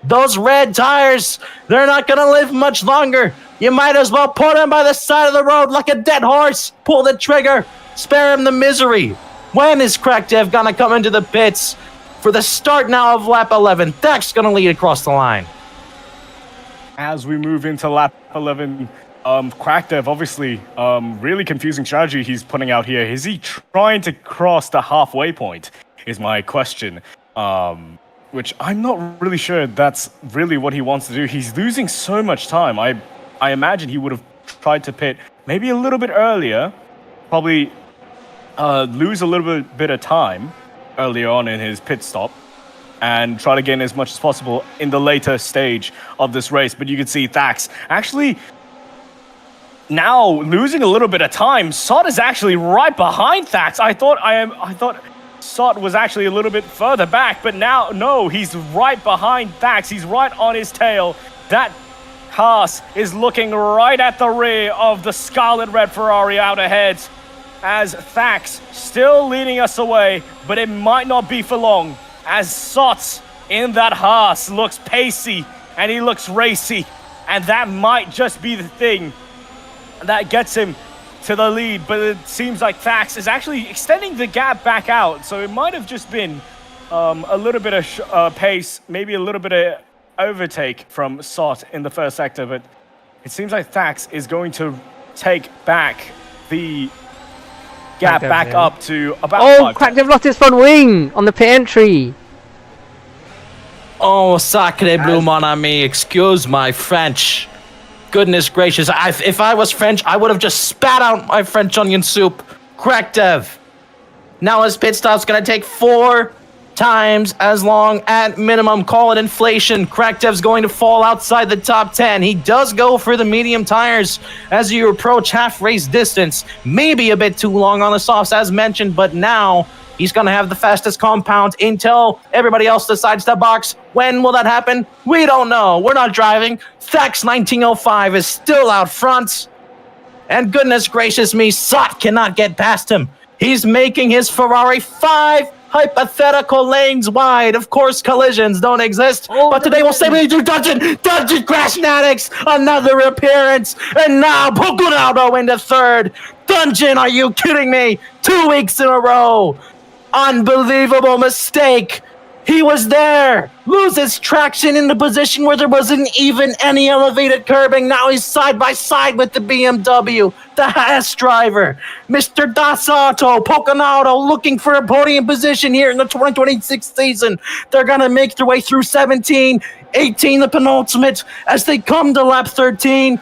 Those red tires, they're not going to live much longer. You might as well put him by the side of the road like a dead horse. Pull the trigger. Spare him the misery. When is CrackDev going to come into the pits for the start now of lap 11? Thax going to lead across the line. As we move into lap 11, CrackDev, obviously, really confusing strategy he's putting out here. Is he trying to cross the halfway point, is my question. Which I'm not really sure that's really what he wants to do. He's losing so much time. I imagine he would have tried to pit maybe a little bit earlier, probably lose a little bit of time earlier on in his pit stop, and try to gain as much as possible in the later stage of this race. But you can see Thax actually now losing a little bit of time. Sot is actually right behind Thax. I thought Sot was actually a little bit further back, but now, no, he's right behind Thax. He's right on his tail. That Haas is looking right at the rear of the Scarlet Red Ferrari out ahead, as Thax still leading us away, but it might not be for long, as Sot in that Haas looks pacey and he looks racy, and that might just be the thing that gets him to the lead. But it seems like Thax is actually extending the gap back out, so it might have just been a little bit of pace, maybe a little bit of overtake from Sot in the first sector, but it seems like Thax is going to take back the gap back up to about 5. CrackDev lost his front wing on the pit entry. Oh, sacre bleu, mon ami. Excuse my French. Goodness gracious. If I was French, I would have just spat out my French onion soup. CrackDev. Now his pit stop's going to take 4 times as long at minimum. Call it inflation. CrackDev's going to fall outside the top 10. He does go for the medium tires as you approach half race distance. Maybe a bit too long on the softs as mentioned, but now he's going to have the fastest compound until everybody else decides to box. When will that happen? We don't know. We're not driving. Thax 1905 is still out front. And goodness gracious me, Sot cannot get past him. He's making his Ferrari 5 hypothetical lanes wide. Of course, collisions don't exist. But today we'll say we do Dungeon Crash Fanatics. Another appearance. And now Poconauto into 3rd. Dungeon, are you kidding me? 2 weeks in a row. Unbelievable mistake He was there, loses traction in the position where there wasn't even any elevated curbing. Now he's side by side with the BMW, the Haas driver, Mr. Dasato, Poconato, looking for a podium position here in the 2026 season. They're going to make their way through 17, 18, the penultimate, as they come to lap 13.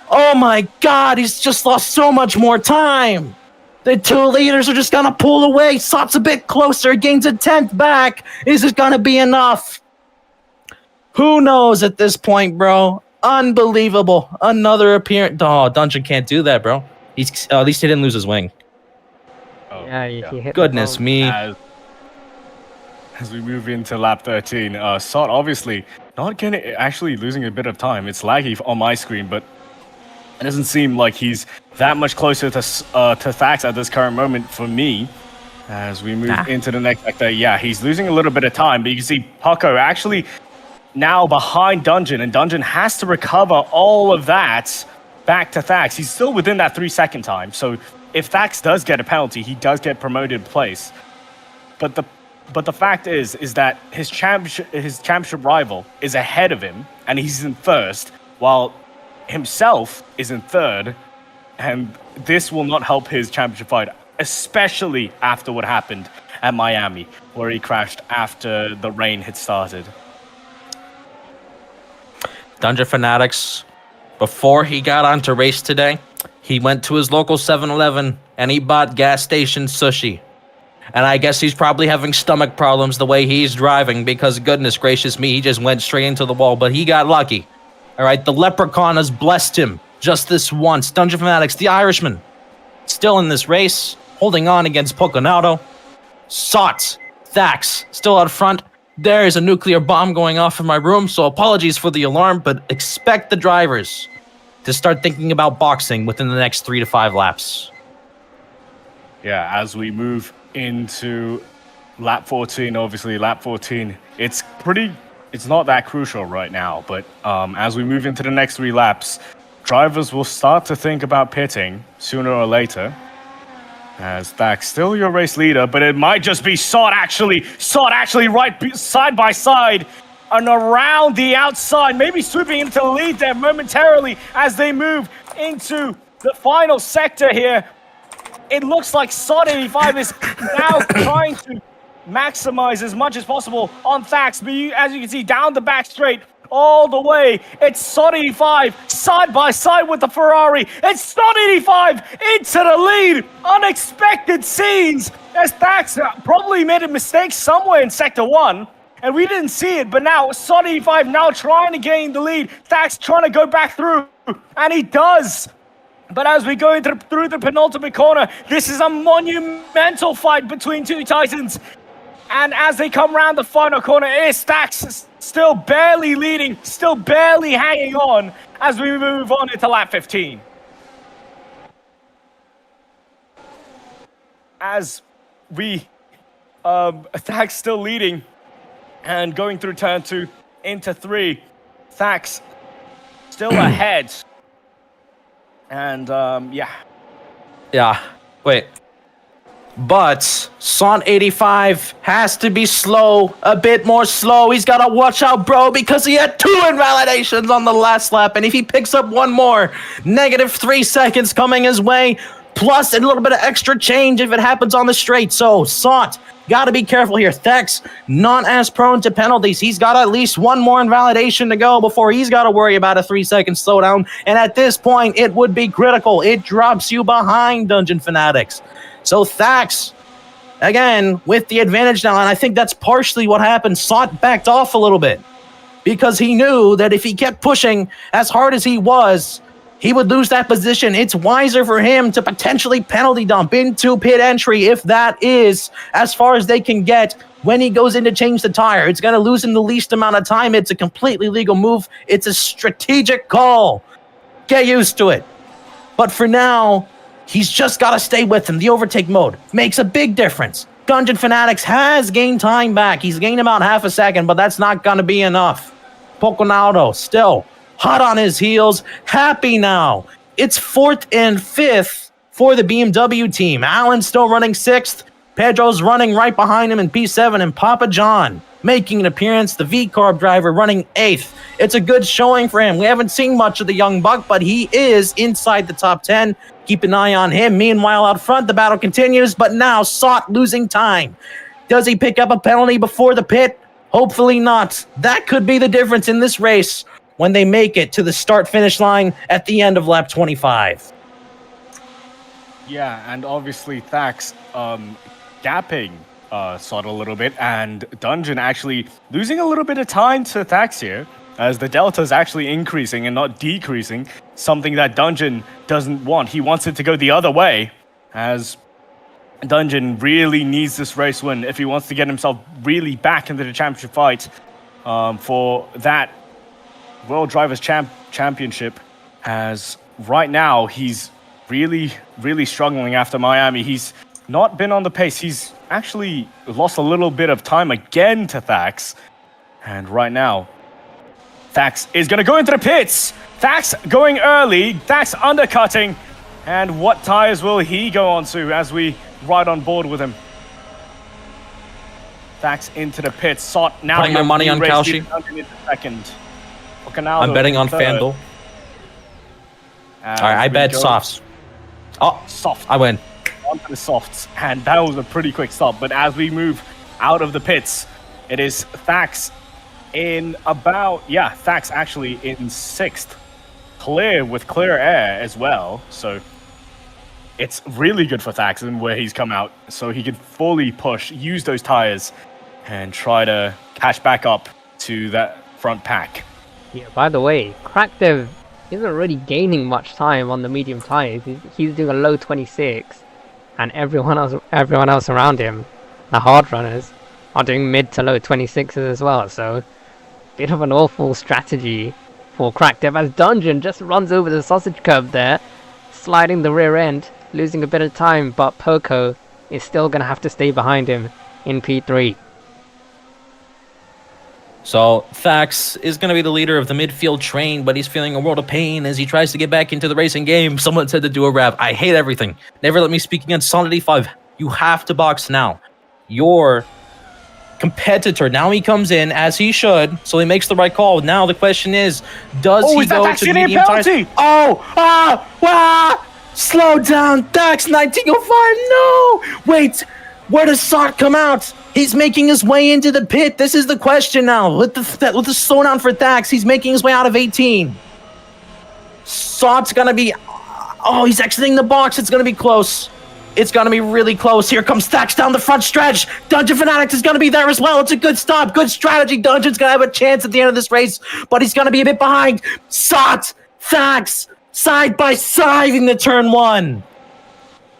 Oh my God, he's just lost so much more time. The 2 leaders are just going to pull away. Sot's a bit closer, gains a 10th back. Is it going to be enough? Who knows at this point, bro? Unbelievable. Another appearance. Oh, Dungeon can't do that, bro. He's at least he didn't lose his wing. Oh, Yeah, he hit Goodness the me. As we move into lap 13, Sot obviously not getting, actually losing a bit of time. It's laggy on my screen, but it doesn't seem like he's that much closer to Thax at this current moment for me. As we move into the next sector, yeah, he's losing a little bit of time, but you can see Pucko actually now behind Dungeon, and Dungeon has to recover all of that back to Thax. He's still within that 3-second time, so if Thax does get a penalty, he does get promoted place. But the fact is that his championship rival is ahead of him, and he's in first, while himself is in third, and this will not help his championship fight, especially after what happened at Miami, where he crashed after the rain had started. Dungeon Fanatics, before he got on to race today, he went to his local 7-Eleven and he bought gas station sushi. And I guess he's probably having stomach problems the way he's driving, because goodness gracious me, he just went straight into the wall, but he got lucky. All right, the Leprechaun has blessed him just this once. Dungeon Fanatics, the Irishman, still in this race, holding on against Poconato. Sot, Thax, still out front. There is a nuclear bomb going off in my room, so apologies for the alarm, but expect the drivers to start thinking about boxing within the next 3 to 5 laps. Yeah, as we move into lap 14, obviously lap 14, it's not that crucial right now, but as we move into the next 3 laps, drivers will start to think about pitting sooner or later. As Thax still your race leader, but it might just be Sot actually right side by side and around the outside, maybe swooping into the lead there momentarily as they move into the final sector here. It looks like Sot 85 is now trying to maximize as much as possible on Thax, but as you can see, down the back straight, all the way, it's Sot 85 side by side with the Ferrari. It's Sot 85 into the lead. Unexpected scenes as Thax probably made a mistake somewhere in Sector 1, and we didn't see it, but now Sot 85 now trying to gain the lead. Thax trying to go back through, and he does. But as we go through the penultimate corner, this is a monumental fight between 2 Titans. And as they come around the final corner, it's Thax still barely leading, still barely hanging on as we move on into lap 15. As we, Thax still leading and going through turn 2 into 3, Thax still ahead. And, yeah. Yeah, wait. But Sot 85 has to be slow, a bit more slow. He's got to watch out, bro, because he had 2 invalidations on the last lap. And if he picks up one more, -3 seconds coming his way, plus a little bit of extra change if it happens on the straight. So Sot, got to be careful here. Thax, not as prone to penalties. He's got at least one more invalidation to go before he's got to worry about a 3-second slowdown. And at this point, it would be critical. It drops you behind, Dungeon Fanatics. So Thax, again, with the advantage now, and I think that's partially what happened. Sot backed off a little bit because he knew that if he kept pushing as hard as he was, he would lose that position. It's wiser for him to potentially penalty dump into pit entry if that is as far as they can get when he goes in to change the tire. It's going to lose him the least amount of time. It's a completely legal move. It's a strategic call. Get used to it. But for now, he's just got to stay with him. The overtake mode makes a big difference. Dungeon Fanatics has gained time back. He's gained about half a second, but that's not going to be enough. Poconato still hot on his heels, happy now. It's 4th and 5th for the BMW team. Allen's still running 6th. Pedro's running right behind him in P7, and Papa John making an appearance. The V-Carb driver running 8th. It's a good showing for him. We haven't seen much of the young buck, but he is inside the top 10. Keep an eye on him. Meanwhile, out front, the battle continues, but now Sot losing time. Does he pick up a penalty before the pit? Hopefully not. That could be the difference in this race when they make it to the start-finish line at the end of lap 25. Yeah, and obviously Thax gapping Sot a little bit, and Dungeon actually losing a little bit of time to Thax here, as the delta is actually increasing and not decreasing, something that Dungeon doesn't want. He wants it to go the other way, as Dungeon really needs this race win if he wants to get himself really back into the championship fight for that World Drivers Championship, as right now he's really struggling after Miami. He's not been on the pace. He's actually lost a little bit of time again to Thax. And right now, Thax is going to go into the pits. Thax going early. Thax undercutting. And what tires will he go on to as we ride on board with him? Thax into the pits. Sot now. Putting my money on Kalshi. Second. I'm betting on FanDuel. All right, I bet softs. Oh, soft. I win. Onto the softs, and that was a pretty quick stop. But as we move out of the pits, it is Thax in Thax actually in 6th. Clear with clear air as well. So it's really good for Thax and where he's come out. So he can fully push, use those tires, and try to catch back up to that front pack. Yeah, by the way, Crackdev isn't really gaining much time on the medium tires. He's doing a low 26, and everyone else around him, the hard runners, are doing mid to low 26s as well. So, bit of an awful strategy for Crackdev, as Dungeon just runs over the sausage curb there, sliding the rear end, losing a bit of time, but Poco is still going to have to stay behind him in P3. So Thax is going to be the leader of the midfield train, but he's feeling a world of pain as he tries to get back into the racing game. Someone said to do a rap. I hate everything. Never let me speak against Solid 85. You have to box now. Your competitor, now he comes in as he should, so he makes the right call. Now the question is, does he go to medium tires? Slow down, Thax 1905. No, wait. Where does Sot come out? He's making his way into the pit. This is the question now. With the slowdown for Thax, he's making his way out of 18. Sot's gonna be... Oh, he's exiting the box. It's gonna be close. It's gonna be really close. Here comes Thax down the front stretch. Dungeon Fanatics is gonna be there as well. It's a good stop. Good strategy. Dungeon's gonna have a chance at the end of this race, but he's gonna be a bit behind. Sot, Thax, side by side in the turn 1.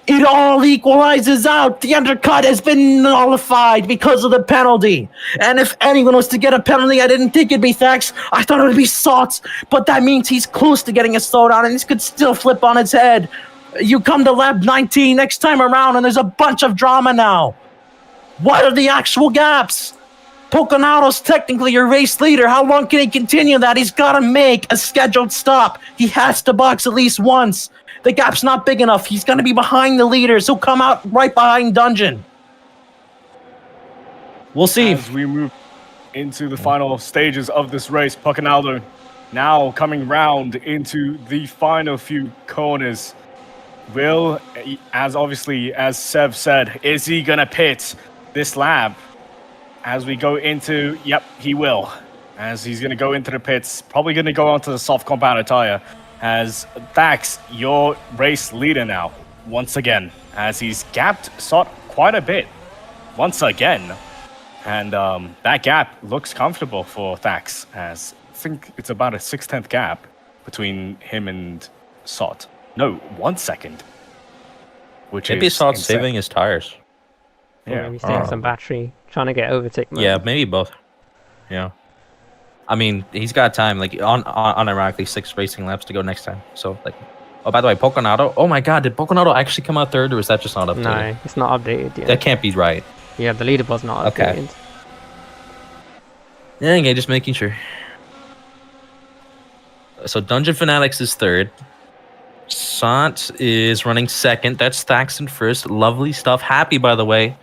It all equalizes out. The undercut has been nullified because of the penalty. And if anyone was to get a penalty, I didn't think it'd be Thax. I thought it would be Sot. But that means he's close to getting a slowdown, and this could still flip on its head. You come to lap 19 next time around, and there's a bunch of drama now. What are the actual gaps? Poconado's technically your race leader. How long can he continue that? He's got to make a scheduled stop. He has to box at least once. The gap's not big enough. He's going to be behind the leaders. He'll come out right behind Dungeon. We'll see. As we move into the final stages of this race, Poconado now coming round into the final few corners. Will, as Sev said, is he going to pit this lap? As we go into, yep, he will. As he's going to go into the pits, probably going to go onto the soft compounded tire. As Thax, your race leader now, once again, as he's gapped Sot quite a bit, once again. And that gap looks comfortable for Thax, as I think it's about a 6/10 gap between him and Sot. No, 1 second. Which maybe Sot's saving his tires. Yeah, maybe saving some battery, trying to get overtake mode. Yeah, maybe both. Yeah. I mean, he's got time, like, unironically 6 racing laps to go next time. So, like, oh, by the way, Poconado. Oh my God, did Poconado actually come out 3rd, or is that just not updated? No, it's not updated yet. That can't be right. Yeah, the leaderboard's not updated. Yeah, okay, just making sure. So, Dungeon Fanatics is 3rd. Sant is running 2nd. That's Thax in 1st. Lovely stuff. Happy, by the way.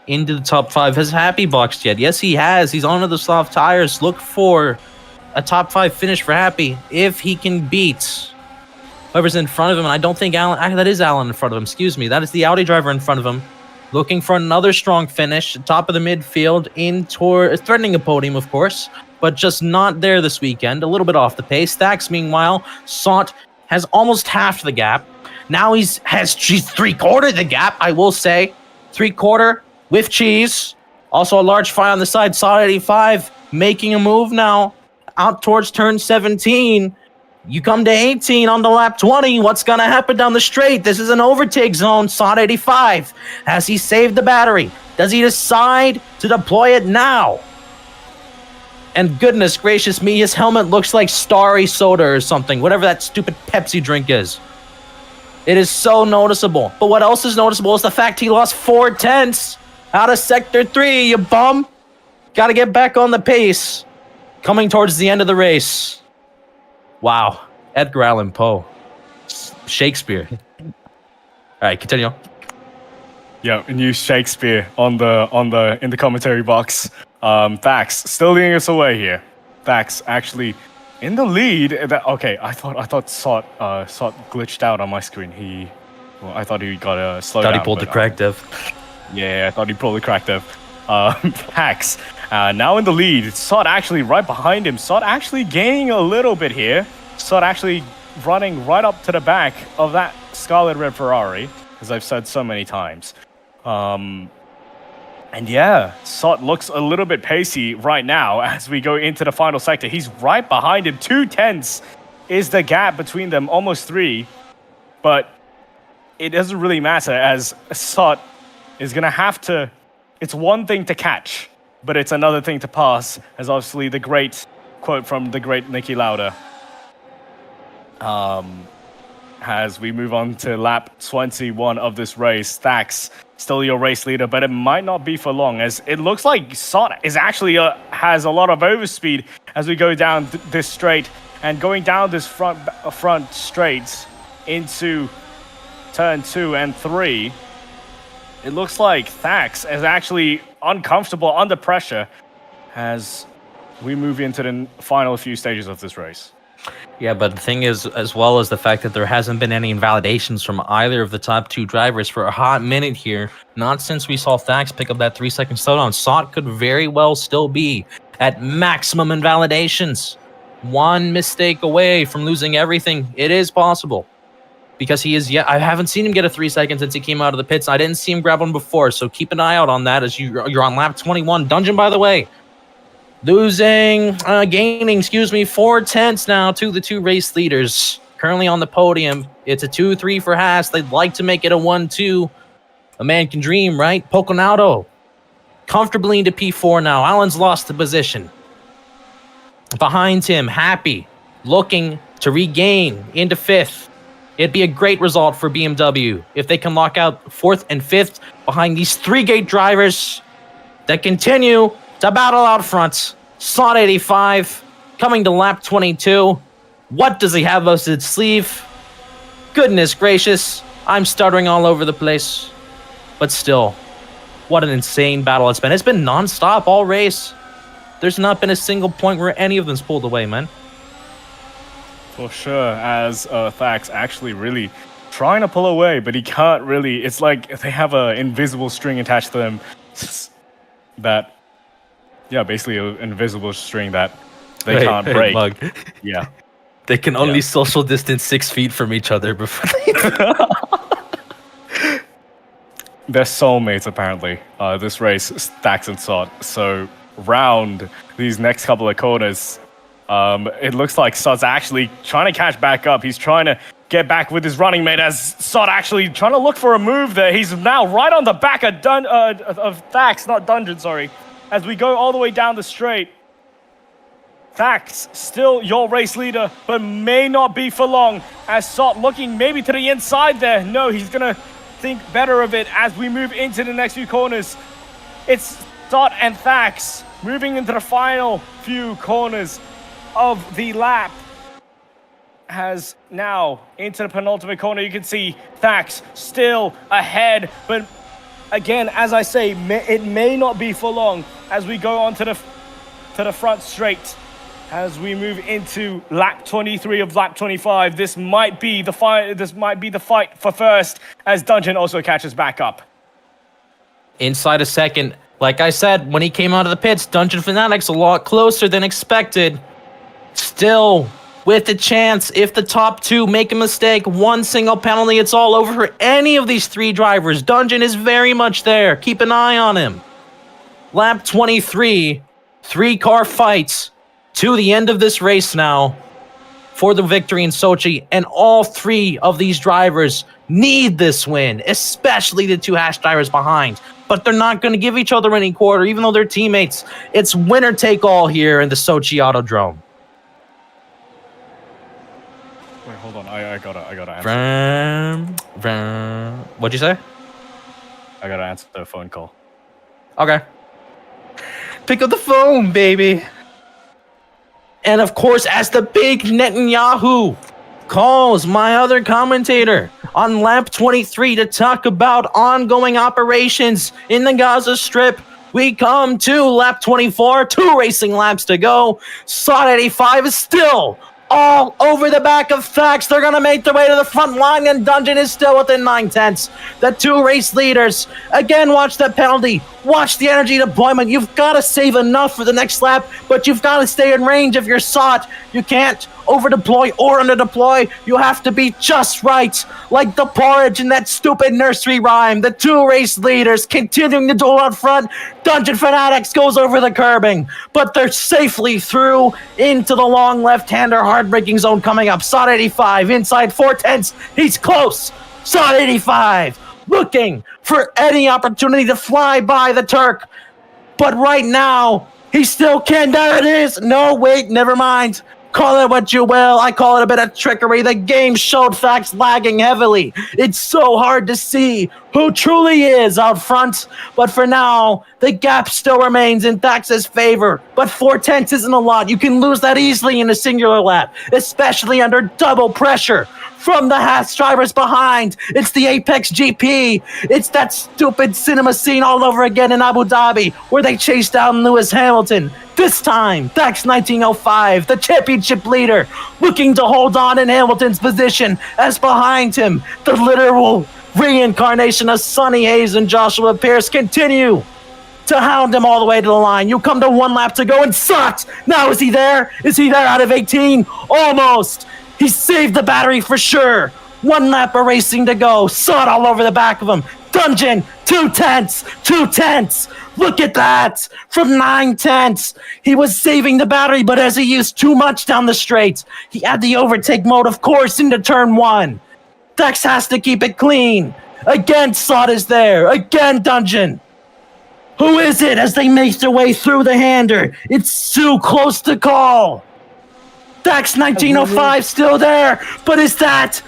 into the top 5. Has Happy boxed yet? Yes, he has. He's onto the soft tires. Look for a top 5 finish for Happy if he can beat whoever's in front of him. And I don't think Alan... Actually, that is Alan in front of him. Excuse me. That is the Audi driver in front of him. Looking for another strong finish. Top of the midfield. Threatening a podium, of course. But just not there this weekend. A little bit off the pace. Thax, meanwhile, Sot has almost halved the gap. Now he's 3/4 the gap, I will say. 3/4 with cheese. Also a large fire on the side. Sot 85 making a move now. Out towards turn 17. You come to 18 on the lap 20. What's going to happen down the straight? This is an overtake zone. Sot 85. Has he saved the battery? Does he decide to deploy it now? And goodness gracious me, his helmet looks like Starry Soda or something. Whatever that stupid Pepsi drink is. It is so noticeable. But what else is noticeable is the fact he lost 4/10 out of Sector 3, you bum. Got to get back on the pace. Coming towards the end of the race. Wow. Edgar Allan Poe. Shakespeare. All right, continue. Yeah, new Shakespeare in the commentary box. Thax still leading us away here. Thax actually in the lead. Okay, I thought Sot glitched out on my screen. I thought he got a slow down. Thought he pulled the crack dev. Yeah, I thought he pulled the crack dev. Thax now in the lead. Sot actually right behind him. Sot actually gaining a little bit here. Sot actually running right up to the back of that Scarlet Red Ferrari, as I've said so many times. And yeah, Sot looks a little bit pacey right now as we go into the final sector. He's right behind him. 2/10 is the gap between them, almost 3. But it doesn't really matter as Sot is going to have to... It's one thing to catch, but it's another thing to pass, as obviously the great quote from the great Niki Lauda. As we move on to lap 21 of this race, Thax still your race leader, but it might not be for long, as it looks like Sot is actually has a lot of overspeed as we go down this straight, and going down this front straight into turn 2 and 3. It looks like Thax is actually uncomfortable under pressure as we move into the final few stages of this race. Yeah, but the thing is, as well as the fact that there hasn't been any invalidations from either of the top 2 drivers for a hot minute here, not since we saw Thax pick up that 3-second slowdown. Sot could very well still be at maximum invalidations. One mistake away from losing everything. It is possible. Because he is, I haven't seen him get a 3 seconds since he came out of the pits. I didn't see him grab one before, so keep an eye out on that as you're on lap 21. Dungeon, by the way, gaining 4/10 now to the 2 race leaders. Currently on the podium, it's a 2-3 for Haas. They'd like to make it a 1-2. A man can dream, right? Poconaudo comfortably into P4 now. Allen's lost the position. Behind him, Happy looking to regain into 5th. It'd be a great result for BMW if they can lock out 4th and 5th behind these 3-gate drivers that continue to battle out front. Sot 85 coming to lap 22. What does he have up his sleeve? Goodness gracious, I'm stuttering all over the place. But still, what an insane battle it's been. It's been non-stop all race. There's not been a single point where any of them's pulled away, man. For sure, as Thax actually really trying to pull away, but he can't really. It's like they have an invisible string attached to them that, yeah, basically an invisible string that they can't break. Mug. Yeah. They can only social distance 6 feet from each other before they... They're soulmates, apparently. This race, Thax and Sot. So, round these next couple of corners... it looks like Sot's actually trying to catch back up. He's trying to get back with his running mate as Sot actually trying to look for a move there. He's now right on the back of Thax, not Dungeon, sorry. As we go all the way down the straight. Thax, still your race leader, but may not be for long. As Sot looking maybe to the inside there. No, he's going to think better of it as we move into the next few corners. It's Sot and Thax moving into the final few corners of the lap. Has now into the penultimate corner. You can see Thax still ahead, but again, as I say, it may not be for long as we go on to the front straight. As we move into lap 23 of lap 25, this might be the fight. This might be the fight for first, as Dungeon also catches back up. Inside a second, like I said, when he came out of the pits, Dungeon Fanatics a lot closer than expected. Still, with a chance, if the top two make a mistake, one single penalty, it's all over for any of these three drivers. Dungeon is very much there. Keep an eye on him. Lap 23, 3-car fights to the end of this race now for the victory in Sochi, and all three of these drivers need this win, especially the two Hash drivers behind. But they're not going to give each other any quarter, even though they're teammates. It's winner take all here in the Sochi Autodrome. Wait, hold on. I gotta answer. What'd you say? I gotta answer the phone call. Okay. Pick up the phone, baby. And of course, as the big Netanyahu calls my other commentator on lap 23 to talk about ongoing operations in the Gaza Strip, we come to lap 24, 2 racing laps to go. Sod 85 is still all over the back of Thax. They're going to make their way to the front line, and Dungeon is still within 9/10. The 2 race leaders, again, watch that penalty. Watch the energy deployment. You've got to save enough for the next lap, but you've got to stay in range if you're Sot. You can't over-deploy or under-deploy. You have to be just right, like the porridge in that stupid nursery rhyme. The 2 race leaders continuing to duel out front. Dungeon Fanatics goes over the curbing, but they're safely through into the long left-hander hard-braking zone coming up. Sot 85 inside 4/10. He's close. Sot 85 looking for any opportunity to fly by the Turk. But right now, he still can. There it is. No, wait, never mind. Call it what you will. I call it a bit of trickery. The game showed Thax lagging heavily. It's so hard to see who truly is out front. But for now, the gap still remains in Thax's favor. But 4/10 isn't a lot. You can lose that easily in a singular lap, especially under double pressure from the Haas drivers behind. It's the Apex GP. It's that stupid cinema scene all over again in Abu Dhabi, where they chased down Lewis Hamilton. This time, Thax 1905, the championship leader, looking to hold on in Hamilton's position, as behind him, the literal reincarnation of Sonny Hayes and Joshua Pierce continue to hound him all the way to the line. You come to 1 lap to go, and Sot! Now is he there? Is he there out of 18? Almost! He saved the battery for sure. 1 lap of racing to go. Sot all over the back of him. Dungeon, 2/10, 2/10. Look at that. From 9/10. He was saving the battery, but as he used too much down the straight, he had the overtake mode, of course, into turn 1. Thax has to keep it clean. Again, Sot is there. Again, Dungeon. Who is it as they make their way through the hander? It's too close to call. Thax 1905 still there, but is that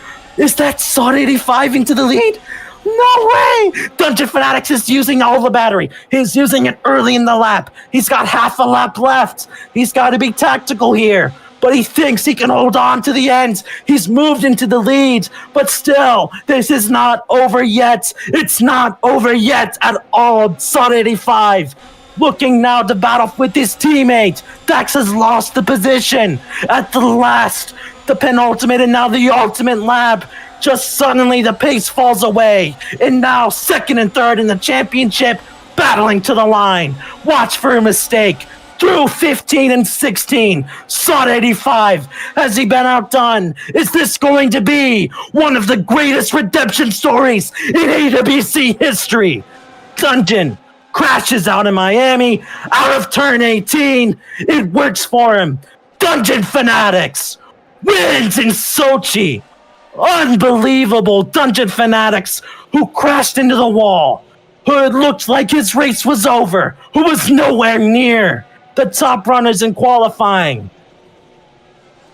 Sot 85 into the lead? No way! Dungeon Fanatics is using all the battery. He's using it early in the lap. He's got half a lap left. He's got to be tactical here, but he thinks he can hold on to the end. He's moved into the lead, but still, this is not over yet. It's not over yet at all. Sot 85 looking now to battle with his teammate. Thax has lost the position at the penultimate, and now the ultimate lap. Just suddenly the pace falls away, and now 2nd and 3rd in the championship, battling to the line. Watch for a mistake. Through 15 and 16, Sot 85. Has he been outdone? Is this going to be one of the greatest redemption stories in AWC history? Dungeon crashes out in Miami, out of turn 18. It works for him. Dungeon Fanatics wins in Sochi. Unbelievable. Dungeon Fanatics, who crashed into the wall, who it looked like his race was over, who was nowhere near the top runners in qualifying.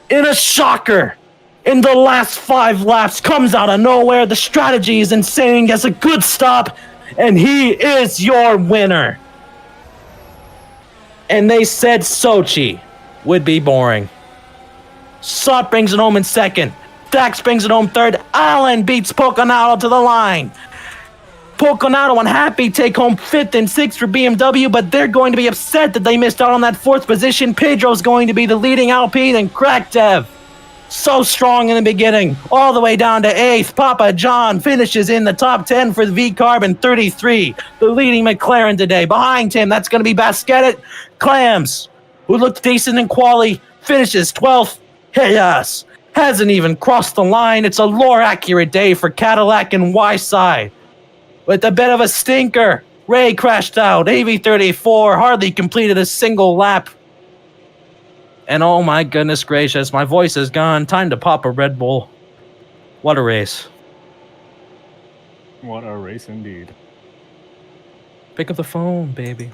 In a shocker, in the last 5 laps, comes out of nowhere. The strategy is insane, gets a good stop, and he is your winner. And they said Sochi would be boring. Sot brings it home in 2nd. Thax brings it home 3rd. Allen beats Poconato to the line. Poconato unhappy, take home 5th and 6th for BMW, but they're going to be upset that they missed out on that 4th position. Pedro's going to be the leading Alpine, and Kraktev, so strong in the beginning, all the way down to 8th. Papa John finishes in the top 10 for the V-Carbon 33, the leading McLaren today. Behind him, that's going to be Basquet. Clams, who looked decent in quali, finishes 12th. Yes, hasn't even crossed the line. It's a lore-accurate day for Cadillac and Y-Side. With a bit of a stinker, Ray crashed out. AV34 hardly completed a single lap. And oh my goodness gracious, my voice is gone. Time to pop a Red Bull. What a race. What a race indeed. Pick up the phone, baby.